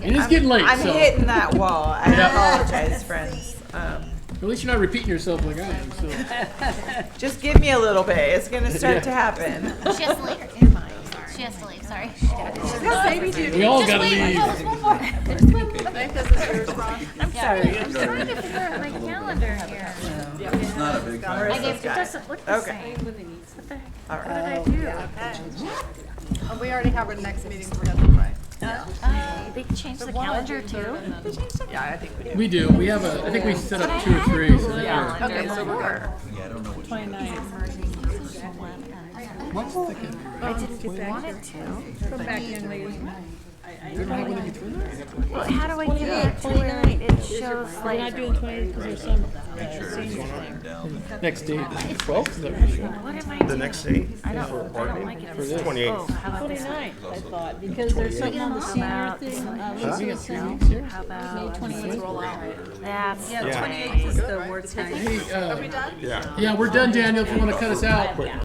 It is getting late, I'm so- hitting that wall. I Yeah. apologize, friends. At least you're not repeating yourself like I am, so. Just give me a little bit. It's gonna start to happen. She has to leave. She has to leave, sorry. We all gotta leave. Because it's yours, Ron. I'm sorry, I'm trying to figure out my calendar here. It's not a big Where's time. this It guy? doesn't look the Okay. same. What the heck? All What right. did I do? Oh, we already have our next meeting scheduled, right? They changed the calendar too? Yeah, I think we do. We do, we have I think we set up 2 or 3, so I think we're. Okay, so we're good. Yeah, I don't know what. What's the ticket? I didn't want it to. We don't have one that gets in there? Well, how do I get that to where it shows like? Make sure it's written down. Next date is the 12th, is that what you said? What am I The doing? next date I don't, for I board don't meeting? like it. For this. 28th. Oh, how about this one? I thought, because there's something on the senior About- thing, We got 3 Lisa weeks here? How about, Let's roll out. that's Yeah. 28th is good, right? Hey, Are we done? Yeah. yeah, we're done, Daniel, if you wanna cut us out.